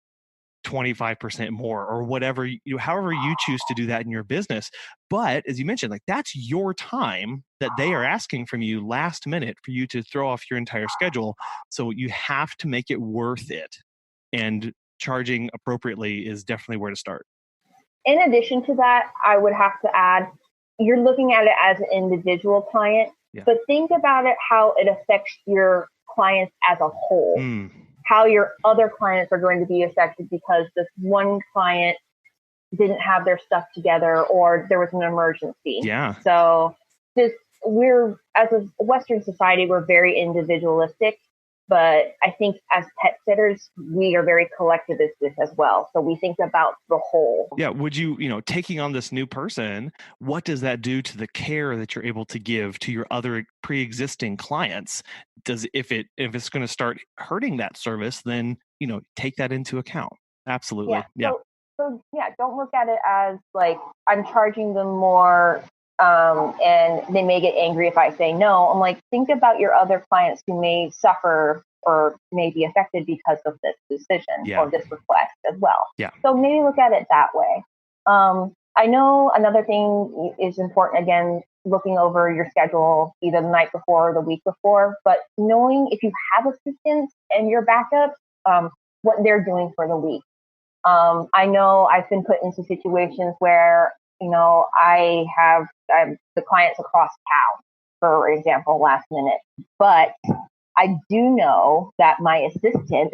Speaker 1: 25% more, or whatever, however you choose to do that in your business. But as you mentioned, like, that's your time that they are asking from you last minute for you to throw off your entire schedule. So you have to make it worth it. And charging appropriately is definitely where to start.
Speaker 3: In addition to that, I would have to add, you're looking at it as an individual client, but think about it, how it affects your clients as a whole. How your other clients are going to be affected because this one client didn't have their stuff together or there was an emergency.
Speaker 1: Yeah.
Speaker 3: So we're, as a Western society, we're very individualistic, but I think as pet sitters, we are very collectivistic as well. So we think about the whole.
Speaker 1: Yeah. Would you, taking on this new person, what does that do to the care that you're able to give to your other pre-existing clients? If it's going to start hurting that service, then, take that into account. Absolutely. Yeah.
Speaker 3: So don't look at it as like, I'm charging them more, and they may get angry if I say no. I'm like, think about your other clients who may suffer or may be affected because of this decision or this request as well.
Speaker 1: Yeah.
Speaker 3: So maybe look at it that way. I know another thing is important, again, looking over your schedule either the night before or the week before, but knowing if you have assistants and your backup, what they're doing for the week. I know I've been put into situations where, I have the clients across town, for example, last minute, but I do know that my assistant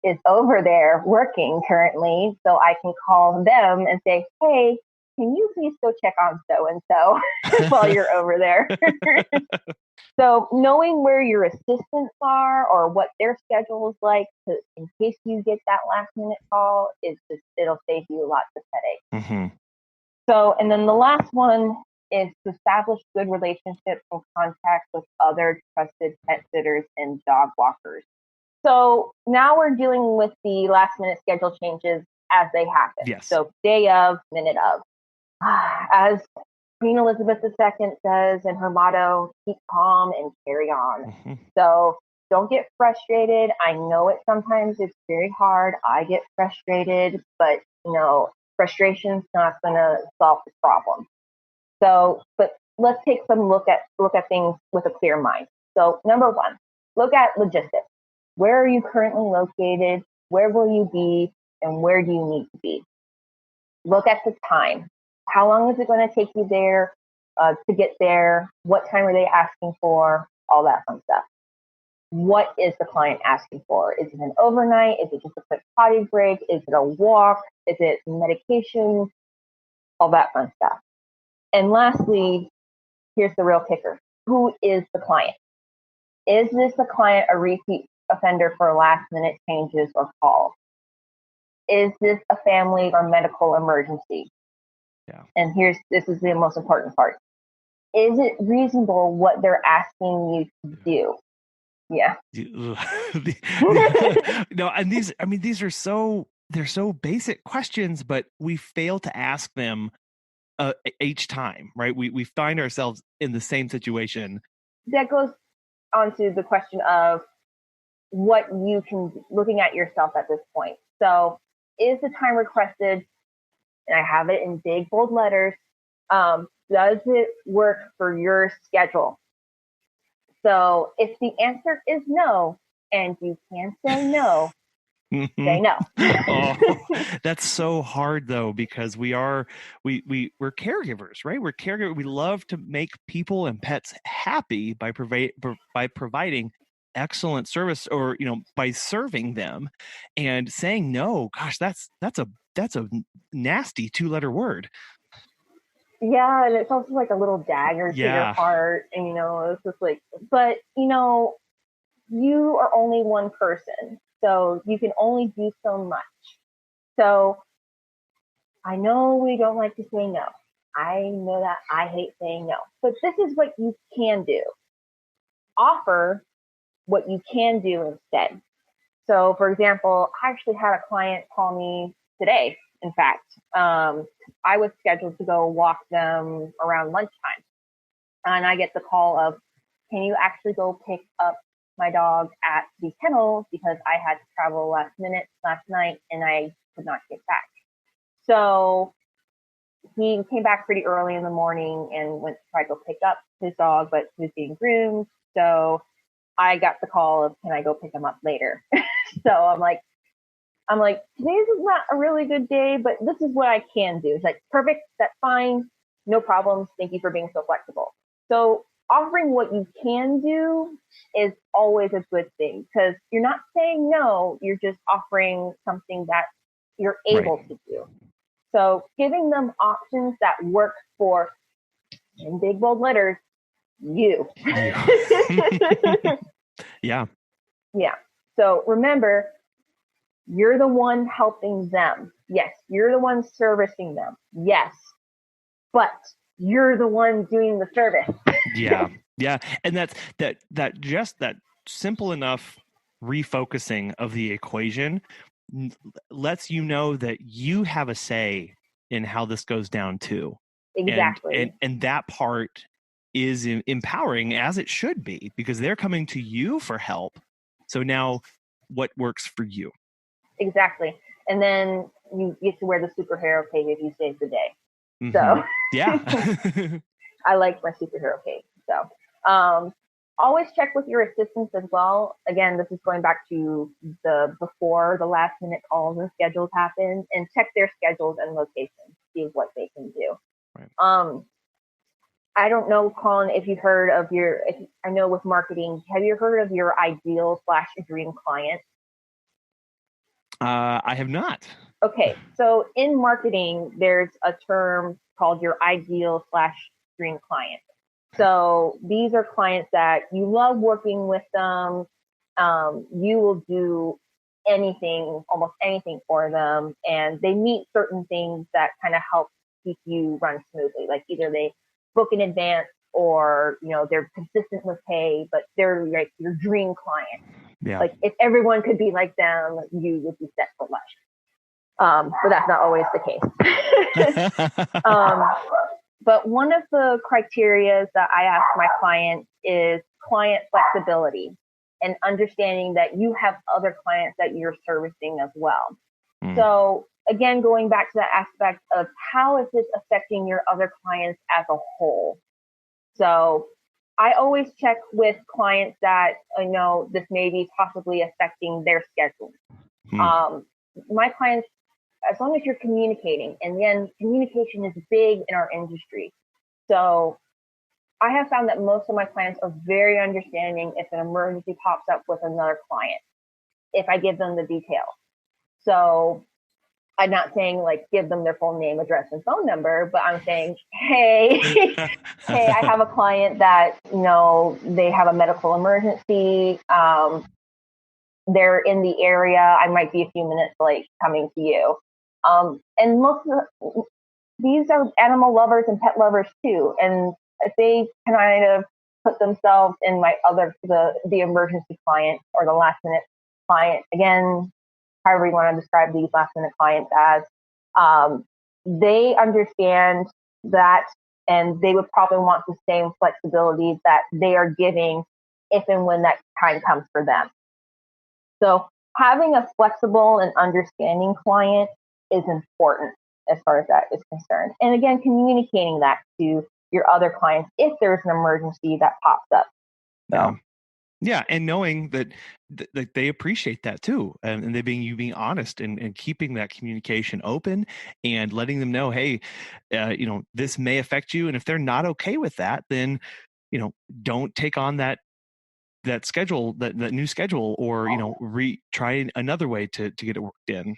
Speaker 3: is over there working currently, so I can call them and say, hey, can you please go check on so-and-so while you're over there? So knowing where your assistants are or what their schedule is like, in case you get that last minute call, it'll save you lots of headache.
Speaker 1: Mm-hmm.
Speaker 3: So, and then the last one is to establish good relationships and contacts with other trusted pet sitters and dog walkers. So now we're dealing with the last minute schedule changes as they happen.
Speaker 1: Yes.
Speaker 3: So day of, minute of. As Queen Elizabeth II says in her motto, keep calm and carry on.
Speaker 1: Mm-hmm.
Speaker 3: So don't get frustrated. I know sometimes it's very hard. I get frustrated, but frustration's not going to solve the problem. So, but let's take some look at things with a clear mind. So number one, look at logistics. Where are you currently located? Where will you be? And where do you need to be? Look at the time. How long is it going to take you there to get there? What time are they asking for? All that fun stuff. What is the client asking for? Is it an overnight? Is it just a quick potty break? Is it a walk? Is it medication? All that fun stuff. And lastly, here's the real kicker. Who is the client? Is this a client a repeat offender for last minute changes or calls? Is this a family or medical emergency?
Speaker 1: Yeah.
Speaker 3: And this is the most important part. Is it reasonable what they're asking you to do? Yeah.
Speaker 1: No, and these are so they're so basic questions, but we fail to ask them each time, right? We find ourselves in the same situation.
Speaker 3: That goes on to the question of what you can, looking at yourself at this point. So is the time requested, and I have it in big, bold letters, does it work for your schedule? So if the answer is no, and you can say no, say no.
Speaker 1: That's so hard though, because we're caregivers, right? We're caregivers. We love to make people and pets happy by providing excellent service, or by serving them. And saying no, gosh, that's a nasty 2-letter word.
Speaker 3: Yeah, and it's also like a little dagger to your heart, and it's just like, but you are only one person, so you can only do so much. So I know we don't like to say no. I know that I hate saying no, but this is what you can do. Offer what you can do instead. So, for example, I actually had a client call me today. In fact, I was scheduled to go walk them around lunchtime, and I get the call of, can you actually go pick up my dog at the kennel, because I had to travel last minute last night and I could not get back. So he came back pretty early in the morning and went to try to go pick up his dog, but he was being groomed. So I got the call of, can I go pick him up later? So I'm like, today's is not a really good day, but this is what I can do. It's like, perfect, that's fine, no problems. Thank you for being so flexible. So offering what you can do is always a good thing, because you're not saying no, you're just offering something that you're able to do. So giving them options that work for, in big bold letters, you.
Speaker 1: Yeah.
Speaker 3: So remember, you're the one helping them. Yes. You're the one servicing them. Yes. But you're the one doing the service.
Speaker 1: Yeah. And that just that simple enough refocusing of the equation lets you know that you have a say in how this goes down too.
Speaker 3: Exactly.
Speaker 1: And that part is empowering, as it should be, because they're coming to you for help. So now what works for you?
Speaker 3: Exactly. And then you get to wear the superhero cape if you save the day.
Speaker 1: Mm-hmm.
Speaker 3: So
Speaker 1: yeah.
Speaker 3: I like my superhero cape. So always check with your assistants as well. Again, this is going back to before the last minute calls and schedules happen, and check their schedules and locations, see what they can do. Right. I don't know, Colin, if you've heard of I know with marketing, have you heard of your ideal/dream client?
Speaker 1: I have not.
Speaker 3: Okay, so in marketing, there's a term called your ideal/dream client. So these are clients that you love working with them. You will do anything, almost anything for them, and they meet certain things that kind of help keep you run smoothly. Like either they book in advance, or they're consistent with pay, but they're like your dream client.
Speaker 1: Yeah.
Speaker 3: Like if everyone could be like them, you would be set for life. But that's not always the case. But one of the criteria that I ask my clients is client flexibility, and understanding that you have other clients that you're servicing as well. Mm. So again, going back to that aspect of how is this affecting your other clients as a whole? So I always check with clients that I know this may be possibly affecting their schedule. Mm. My clients, as long as you're communicating, and again, communication is big in our industry. So I have found that most of my clients are very understanding if an emergency pops up with another client, if I give them the details. So I'm not saying like give them their full name, address, and phone number, but I'm saying, hey, I have a client that, they have a medical emergency. They're in the area. I might be a few minutes late coming to you. And most of these are animal lovers and pet lovers too. And if they kind of put themselves in the emergency client or the last minute client, again, however you want to describe these last minute clients as, they understand that, and they would probably want the same flexibility that they are giving if and when that time comes for them. So having a flexible and understanding client is important as far as that is concerned. And again, communicating that to your other clients if there's an emergency that pops up. So.
Speaker 1: Yeah, and knowing that they appreciate that too, and they being honest and keeping that communication open and letting them know, hey, this may affect you, and if they're not okay with that, then don't take on that schedule, that new schedule, or try another way to get it worked in.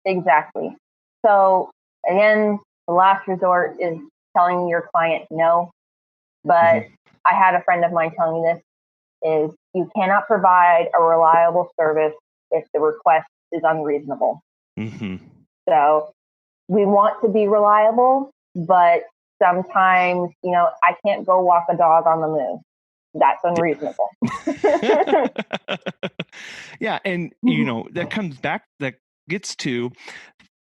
Speaker 3: Exactly. So again, the last resort is telling your client no. But I had a friend of mine telling me this, is you cannot provide a reliable service if the request is unreasonable. So we want to be reliable, but sometimes, I can't go walk a dog on the moon. That's unreasonable.
Speaker 1: Yeah. And, that comes back, that gets to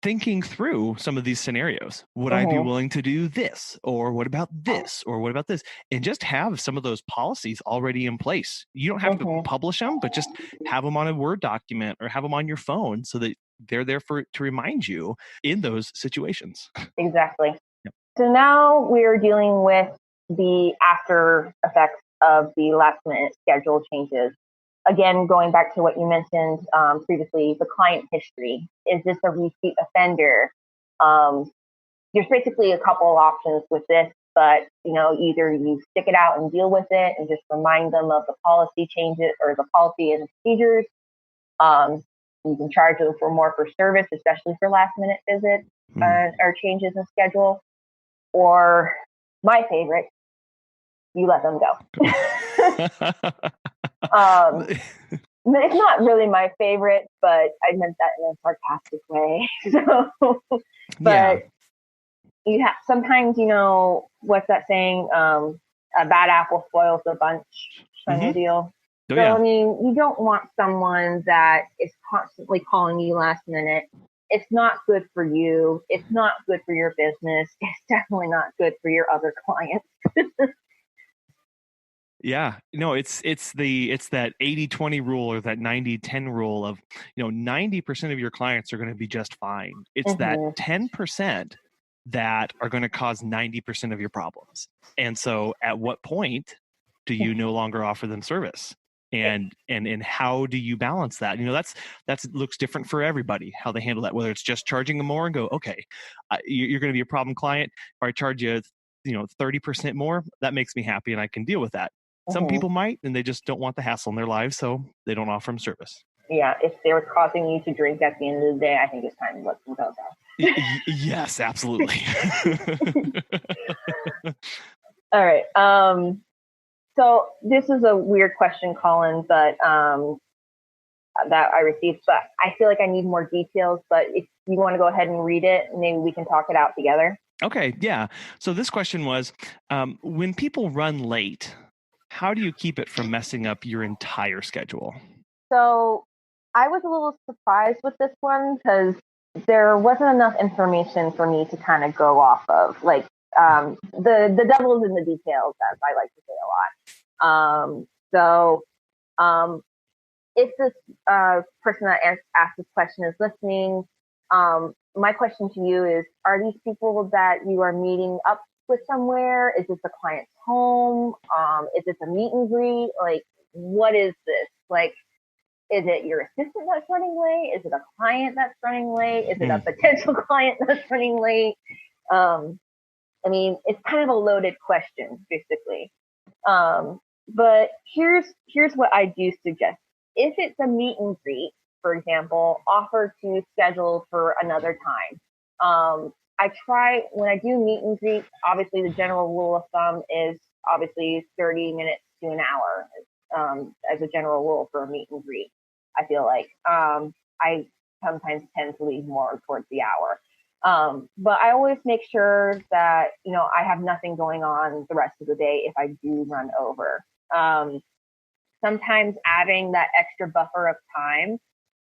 Speaker 1: thinking through some of these scenarios. Would I be willing to do this? Or what about this? Or what about this? And just have some of those policies already in place. You don't have to publish them, but just have them on a Word document or have them on your phone so that they're there to remind you in those situations.
Speaker 3: Exactly. Yep. So now we're dealing with the after effects of the last minute schedule changes. Again, going back to what you mentioned previously, the client history. Is this a repeat offender? There's basically a couple of options with this, but either you stick it out and deal with it and just remind them of the policy changes or the policy and procedures. You can charge them for service, especially for last minute visits or changes in schedule. Or my favorite, you let them go. It's not really my favorite, but I meant that in a sarcastic way. But you have sometimes, what's that saying? A bad apple spoils the bunch kind of deal.
Speaker 1: Oh,
Speaker 3: so, I mean, you don't want someone that is constantly calling you last minute. It's not good for you. It's not good for your business. It's definitely not good for your other clients.
Speaker 1: Yeah, no, it's that 80-20 rule or that 90-10 rule of, 90% of your clients are going to be just fine. It's that 10% that are going to cause 90% of your problems. And so at what point do you no longer offer them service? And how do you balance that? That's looks different for everybody, how they handle that, whether it's just charging them more and go, okay, you're going to be a problem client. If I charge you 30% more, that makes me happy and I can deal with that. Some people might, and they just don't want the hassle in their lives, so they don't offer them service.
Speaker 3: Yeah, if they were causing you to drink at the end of the day, I think it's time to let them go.
Speaker 1: Yes, absolutely.
Speaker 3: All right. So this is a weird question, Colin, but that I received, but I feel like I need more details. But if you want to go ahead and read it, maybe we can talk it out together.
Speaker 1: Okay, yeah. So this question was, when people run late, how do you keep it from messing up your entire schedule?
Speaker 3: So I was a little surprised with this one because there wasn't enough information for me to kind of go off of. Like the devil's in the details, as I like to say a lot. If this person that asked this question is listening, my question to you is, are these people that you are meeting up with somewhere? Is this a client's home? Is this a meet and greet? Like, what is this? Like, is it your assistant that's running late? Is it a client that's running late? Is it a potential client that's running late? I mean, it's kind of a loaded question, basically. But here's what I do suggest. If it's a meet and greet, for example, offer to schedule for another time. I try, when I do meet and greet, obviously the general rule of thumb is obviously 30 minutes to an hour as a general rule for a meet and greet. I feel like I sometimes tend to leave more towards the hour. But I always make sure that, I have nothing going on the rest of the day if I do run over. Sometimes adding that extra buffer of time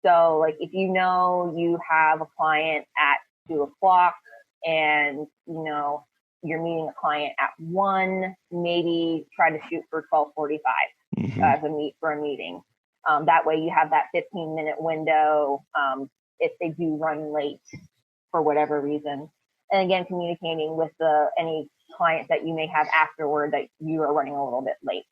Speaker 3: So like if you know you have a client at 2:00 and you're meeting a client at 1, maybe try to shoot for 12:45 as a meeting. That way you have that 15-minute window if they do run late for whatever reason. And again, communicating with any client that you may have afterward that you are running a little bit late.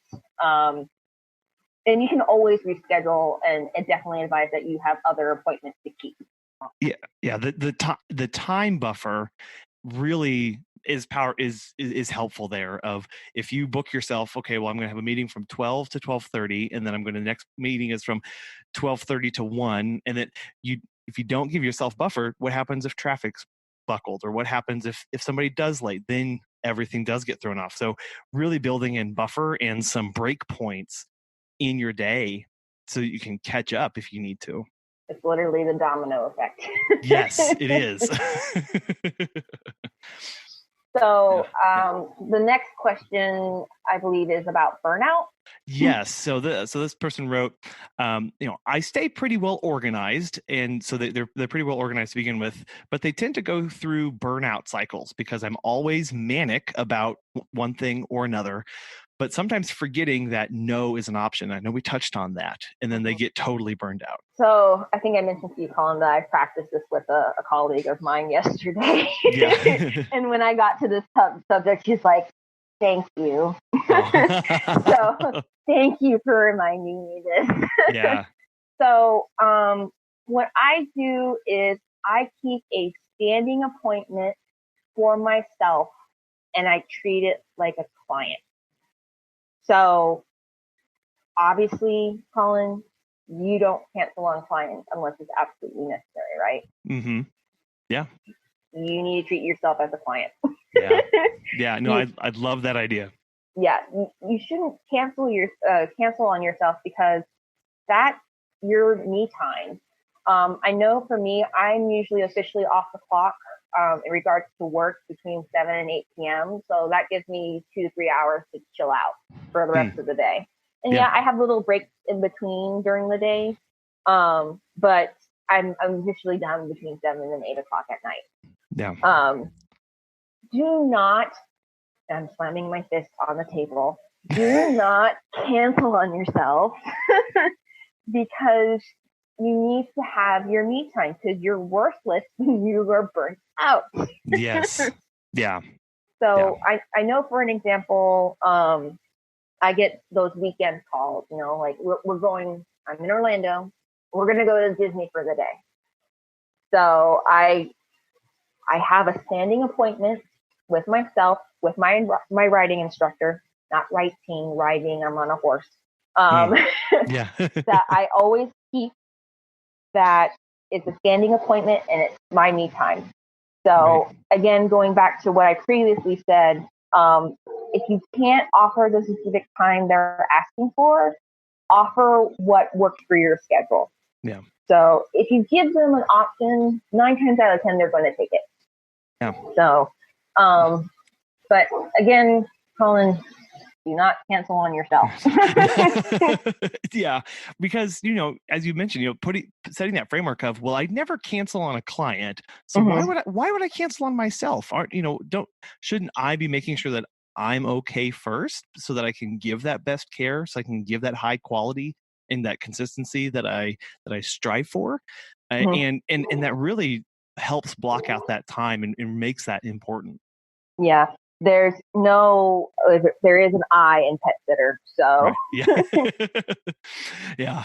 Speaker 3: And you can always reschedule, and definitely advise that you have other appointments to keep.
Speaker 1: Yeah. The time buffer really is helpful there. Of if you book yourself, okay, well, I'm going to have a meeting from 12 to 12:30, and then the next meeting is from 12:30 to 1, and then if you don't give yourself buffer, what happens if traffic's buckled, or what happens if somebody does late? Then everything does get thrown off. So really building in buffer and some break points in your day so you can catch up if you need to.
Speaker 3: It's literally the domino effect.
Speaker 1: Yes, it is.
Speaker 3: So the next question, I believe, is about burnout.
Speaker 1: Yes. So this person wrote, I stay pretty well organized, and so they're pretty well organized to begin with, but they tend to go through burnout cycles because I'm always manic about one thing or another, but sometimes forgetting that no is an option. I know we touched on that, and then they get totally burned out.
Speaker 3: So I think I mentioned to you, Colin, that I practiced this with a colleague of mine yesterday.
Speaker 1: Yeah.
Speaker 3: And when I got to this subject, she's like, thank you. Oh. So thank you for reminding me this.
Speaker 1: Yeah.
Speaker 3: So what I do is I keep a standing appointment for myself, and I treat it like a client. So obviously, Colin, you don't cancel on clients unless it's absolutely necessary, right?
Speaker 1: Mm-hmm. Yeah.
Speaker 3: You need to treat yourself as a client.
Speaker 1: Yeah. Yeah. No, I'd love that idea.
Speaker 3: Yeah. You shouldn't cancel on yourself, because that's your me time. I know for me, I'm usually officially off the clock in regards to work between 7 and 8 p.m. So that gives me 2 to 3 hours to chill out for the rest of the day. And yeah, I have little breaks in between during the day. But I'm officially done between 7 and 8 o'clock at night.
Speaker 1: Yeah.
Speaker 3: Do not, I'm slamming my fist on the table, do not cancel on yourself because you need to have your me time, because you're worthless when you are burnt out.
Speaker 1: Yes. Yeah.
Speaker 3: So yeah. I know, for an example, I get those weekend calls, like we're going, I'm in Orlando, we're going to go to Disney for the day. So I have a standing appointment with myself, with my riding instructor, not riding, I'm on a horse.
Speaker 1: Yeah.
Speaker 3: That I always keep, that it's a standing appointment and it's my me time. So again, going back to what I previously said, if you can't offer the specific time they're asking for, offer what works for your schedule.
Speaker 1: Yeah.
Speaker 3: So if you give them an option, 9 times out of 10, they're going to take it.
Speaker 1: Yeah.
Speaker 3: So, but again, Colin, do not cancel on yourself.
Speaker 1: Yeah, because as you mentioned, setting that framework of, well, I'd never cancel on a client, so why would I cancel on myself? Shouldn't I be making sure that I'm okay first, so that I can give that best care, so I can give that high quality and that consistency that I strive for, and that really helps block out that time and makes that important.
Speaker 3: Yeah. There is an I in pet sitter. So
Speaker 1: right. Yeah.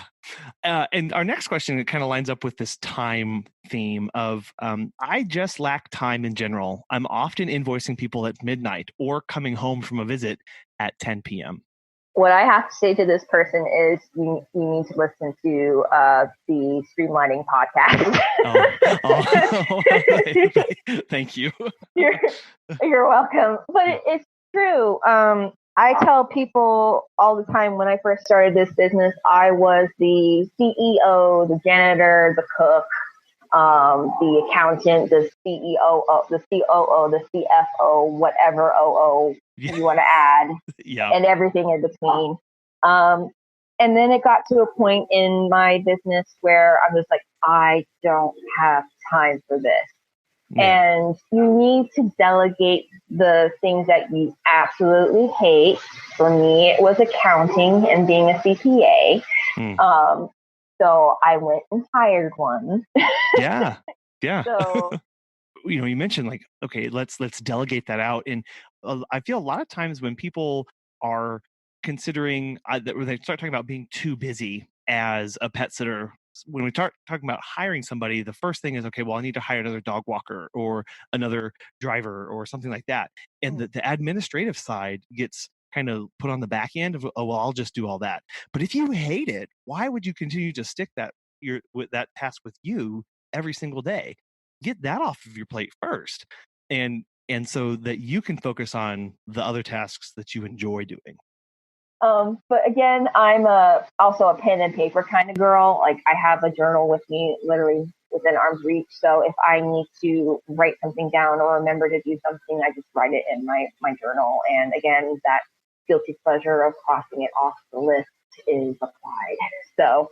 Speaker 1: Yeah. And our next question kind of lines up with this time theme of I just lack time in general. I'm often invoicing people at midnight or coming home from a visit at 10 p.m.
Speaker 3: What I have to say to this person is you need to listen to the Streamlining podcast.
Speaker 1: Thank you.
Speaker 3: You're welcome. But it's true. I tell people all the time, when I first started this business, I was the CEO, the janitor, the cook, the accountant, the CEO, the COO, the CFO, whatever OO you want to add, and everything in between. And then it got to a point in my business where I was like, I don't have time for this.
Speaker 1: Yeah.
Speaker 3: And you need to delegate the things that you absolutely hate. For me, it was accounting and being a CPA. So I went and hired one.
Speaker 1: Yeah. Yeah.
Speaker 3: So
Speaker 1: You mentioned like, okay, let's delegate that out. And I feel a lot of times when people are considering that when they start talking about being too busy as a pet sitter, when we start talking about hiring somebody, the first thing is, okay, well, I need to hire another dog walker or another driver or something like that. And the administrative side gets kind of put on the back end of, oh, well, I'll just do all that. But if you hate it, why would you continue to stick with that task with you every single day? Get that off of your plate first, and so that you can focus on the other tasks that you enjoy doing.
Speaker 3: But again, I'm also a pen and paper kind of girl. Like I have a journal with me literally within arm's reach. So if I need to write something down or remember to do something, I just write it in my journal. And again, that guilty pleasure of crossing it off the list is applied. So,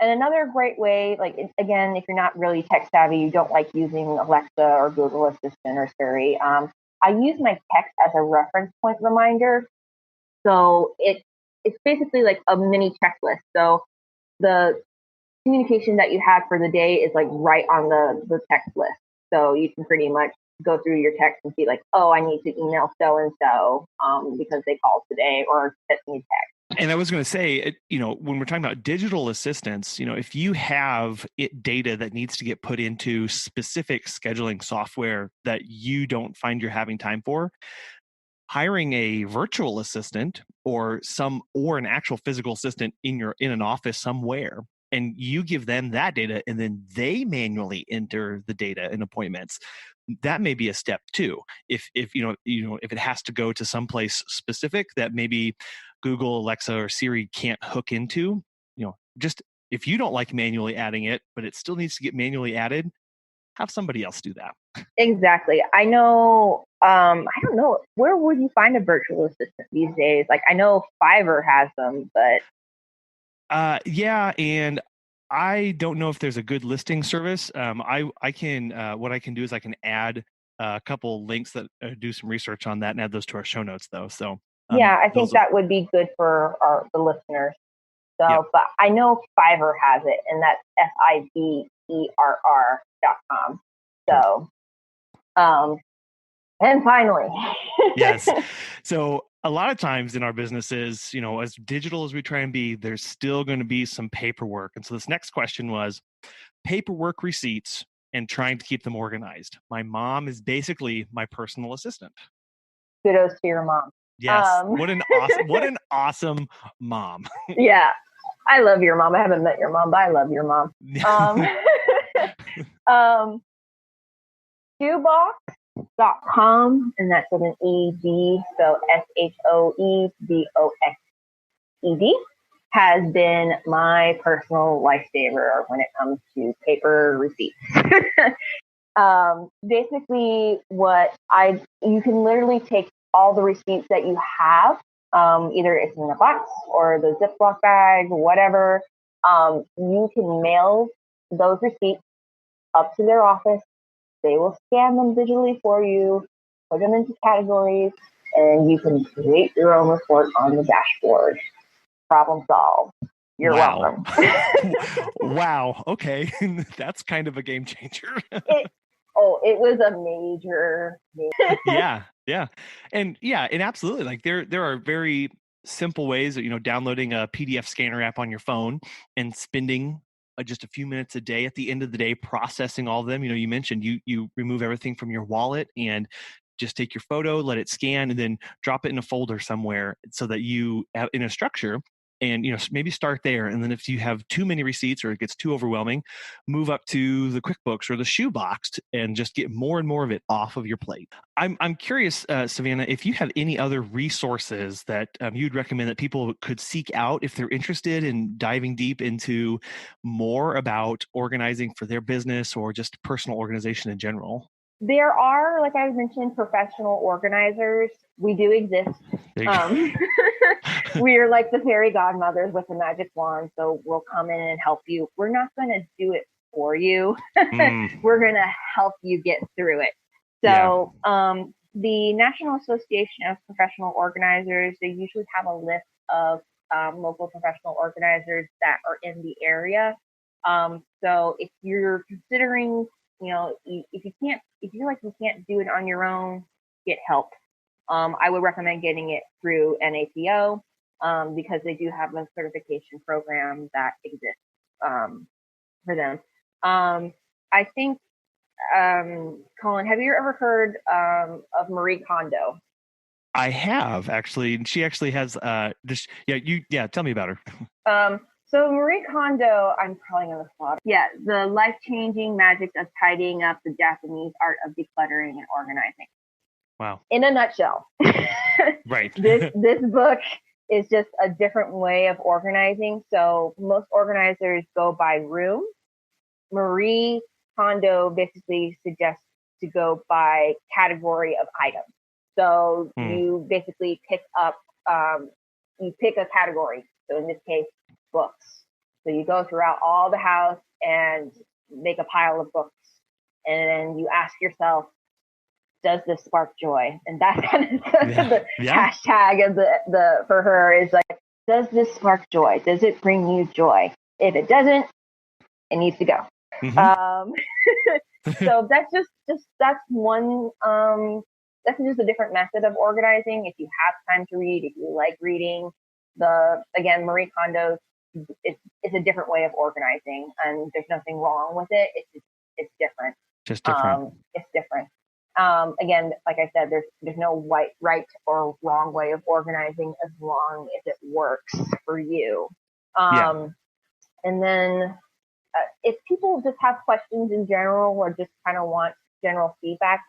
Speaker 3: and another great way, like again, if you're not really tech savvy, you don't like using Alexa or Google Assistant or Siri, I use my text as a reference point reminder. So it's basically like a mini checklist. So the communication that you have for the day is like right on the text list. So you can pretty much go through your text and see like, oh, I need to email so and so because they called today or sent me a text.
Speaker 1: And I was going to say, when we're talking about digital assistants, if you have data that needs to get put into specific scheduling software that you don't find you're having time for, hiring a virtual assistant or an actual physical assistant in an office somewhere, and you give them that data and then they manually enter the data in appointments, that may be a step too. If it has to go to someplace specific that maybe Google, Alexa, or Siri can't hook into, just if you don't like manually adding it, but it still needs to get manually added, have somebody else do that.
Speaker 3: Exactly. I know. I don't know, where would you find a virtual assistant these days? Like I know Fiverr has them, but
Speaker 1: yeah, and I don't know if there's a good listing service. I can what I can do is I can add a couple links that do some research on that and add those to our show notes, though. So
Speaker 3: yeah, I think that would be good for the listeners. So,
Speaker 1: yep.
Speaker 3: But I know Fiverr has it, and that's FIVERR.com. So, and finally,
Speaker 1: yes. So a lot of times in our businesses, as digital as we try and be, there's still going to be some paperwork. And so this next question was paperwork receipts and trying to keep them organized. My mom is basically my personal assistant.
Speaker 3: Kudos to your mom.
Speaker 1: Yes. What an awesome mom.
Speaker 3: Yeah. I love your mom. I haven't met your mom, but I love your mom. Shoebox.com, and that's with an ED, so SHOEBOXED, has been my personal lifesaver when it comes to paper receipts. Basically, you can literally take all the receipts that you have, either it's in the box or the Ziploc bag, whatever. You can mail those receipts up to their office. They will scan them digitally for you, put them into categories, and you can create your own report on the dashboard. Problem solved. You're welcome.
Speaker 1: Wow. Okay. That's kind of a game changer.
Speaker 3: It was a major.
Speaker 1: Yeah. And absolutely. Like there are very simple ways that, downloading a PDF scanner app on your phone and spending just a few minutes a day at the end of the day processing all of them. You mentioned you remove everything from your wallet and just take your photo, let it scan, and then drop it in a folder somewhere so that you have in a structure. And maybe start there, and then if you have too many receipts or it gets too overwhelming, move up to the QuickBooks or the Shoebox and just get more and more of it off of your plate. I'm curious, Savanna, if you have any other resources that you'd recommend that people could seek out if they're interested in diving deep into more about organizing for their business or just personal organization in general.
Speaker 3: There are, like I mentioned, professional organizers. We do exist. We are like the fairy godmothers with a magic wand, so we'll come in and help you. We're not going to do it for you. We're going to help you get through it. So the National Association of Professional Organizers, they usually have a list of local professional organizers that are in the area. So if you're considering, if you feel like you can't do it on your own, get help. I would recommend getting it through NAPO because they do have a certification program that exists for them. I think, Colin, have you ever heard of Marie Kondo?
Speaker 1: I have actually. She actually has tell me about
Speaker 3: her. So Marie Kondo, I'm probably going to slaughter. Yeah, the life-changing magic of tidying up, the Japanese art of decluttering and organizing.
Speaker 1: Wow.
Speaker 3: In a nutshell.
Speaker 1: Right.
Speaker 3: This book is just a different way of organizing. So most organizers go by room. Marie Kondo basically suggests to go by category of items. So you basically pick up, you pick a category. So in this case, books. So you go throughout all the house and make a pile of books. And then you ask yourself, does this spark joy? And that's kind of the hashtag of the for her is like, does this spark joy? Does it bring you joy? If it doesn't, it needs to go. So that's that's one that's just a different method of organizing. If you have time to read, if you like reading, Marie Kondo, it's a different way of organizing, and there's nothing wrong with it. It's different.
Speaker 1: Just different.
Speaker 3: It's different. Again, like I said, there's no right or wrong way of organizing as long as it works for you. And then if people just have questions in general or just kind of want general feedback,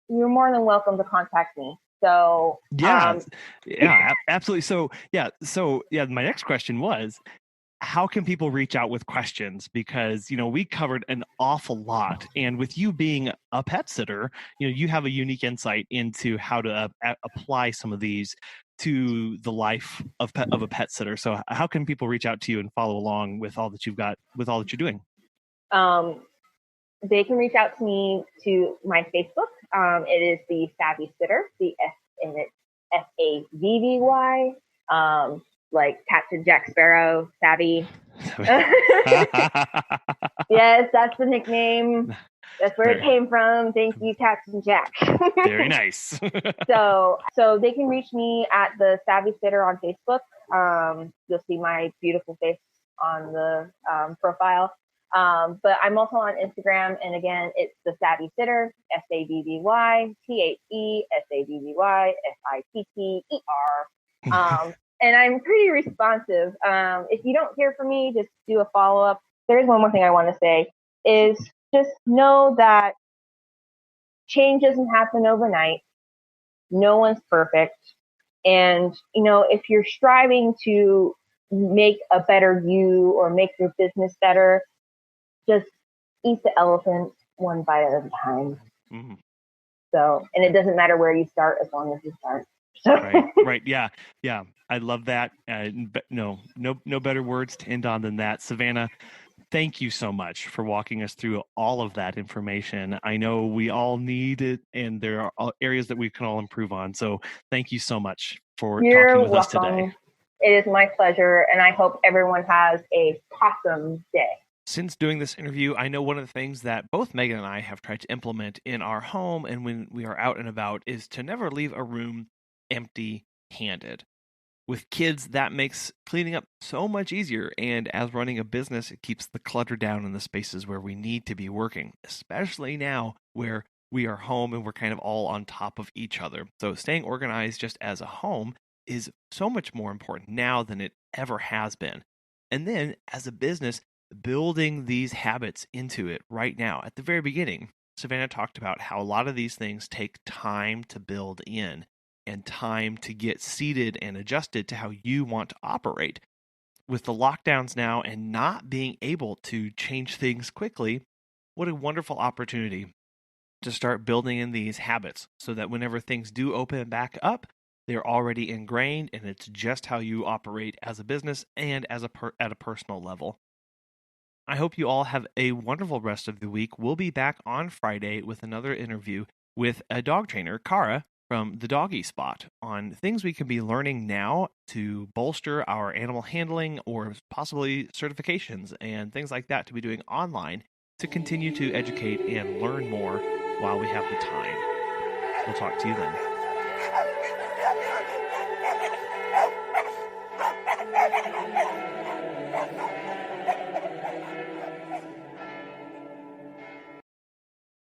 Speaker 3: you're more than welcome to contact me. So
Speaker 1: absolutely. So my next question was, how can people reach out with questions? Because, we covered an awful lot. And with you being a pet sitter, you have a unique insight into how to apply some of these to the life of a pet sitter. So how can people reach out to you and follow along with all that you've got, with all that you're doing?
Speaker 3: They can reach out to me to my Facebook. It is the Savvy Sitter, and it's SAVVY. Like Captain Jack Sparrow, Savvy. Yes, that's the nickname. That's where it came from. Thank you, Captain Jack.
Speaker 1: Very nice.
Speaker 3: So they can reach me at the Savvy Sitter on Facebook. You'll see my beautiful face on the profile. But I'm also on Instagram, and again, it's the Savvy Sitter, SAVVY, and I'm pretty responsive. If you don't hear from me, just do a follow-up. There's one more thing I want to say is just know that change doesn't happen overnight. No one's perfect. And, if you're striving to make a better you or make your business better, just eat the elephant one bite at a time. Mm-hmm. So, and it doesn't matter where you start as long as you start. So.
Speaker 1: Right. Yeah. I love that. No better words to end on than that. Savanna, thank you so much for walking us through all of that information. I know we all need it, and there are areas that we can all improve on. So thank you so much for talking with us today.
Speaker 3: It is my pleasure, and I hope everyone has a awesome day.
Speaker 1: Since doing this interview, I know one of the things that both Megan and I have tried to implement in our home and when we are out and about is to never leave a room empty-handed. With kids, that makes cleaning up so much easier, and as running a business, it keeps the clutter down in the spaces where we need to be working, especially now where we are home and we're kind of all on top of each other. So staying organized just as a home is so much more important now than it ever has been. And then as a business, building these habits into it right now. At the very beginning, Savanna talked about how a lot of these things take time to build in and time to get seated and adjusted to how you want to operate. With the lockdowns now and not being able to change things quickly, what a wonderful opportunity to start building in these habits so that whenever things do open back up, they're already ingrained and it's just how you operate as a business and as at a personal level. I hope you all have a wonderful rest of the week. We'll be back on Friday with another interview with a dog trainer, Kara, from the Doggy Spot, on things we can be learning now to bolster our animal handling or possibly certifications and things like that to be doing online to continue to educate and learn more while we have the time. We'll talk to you then.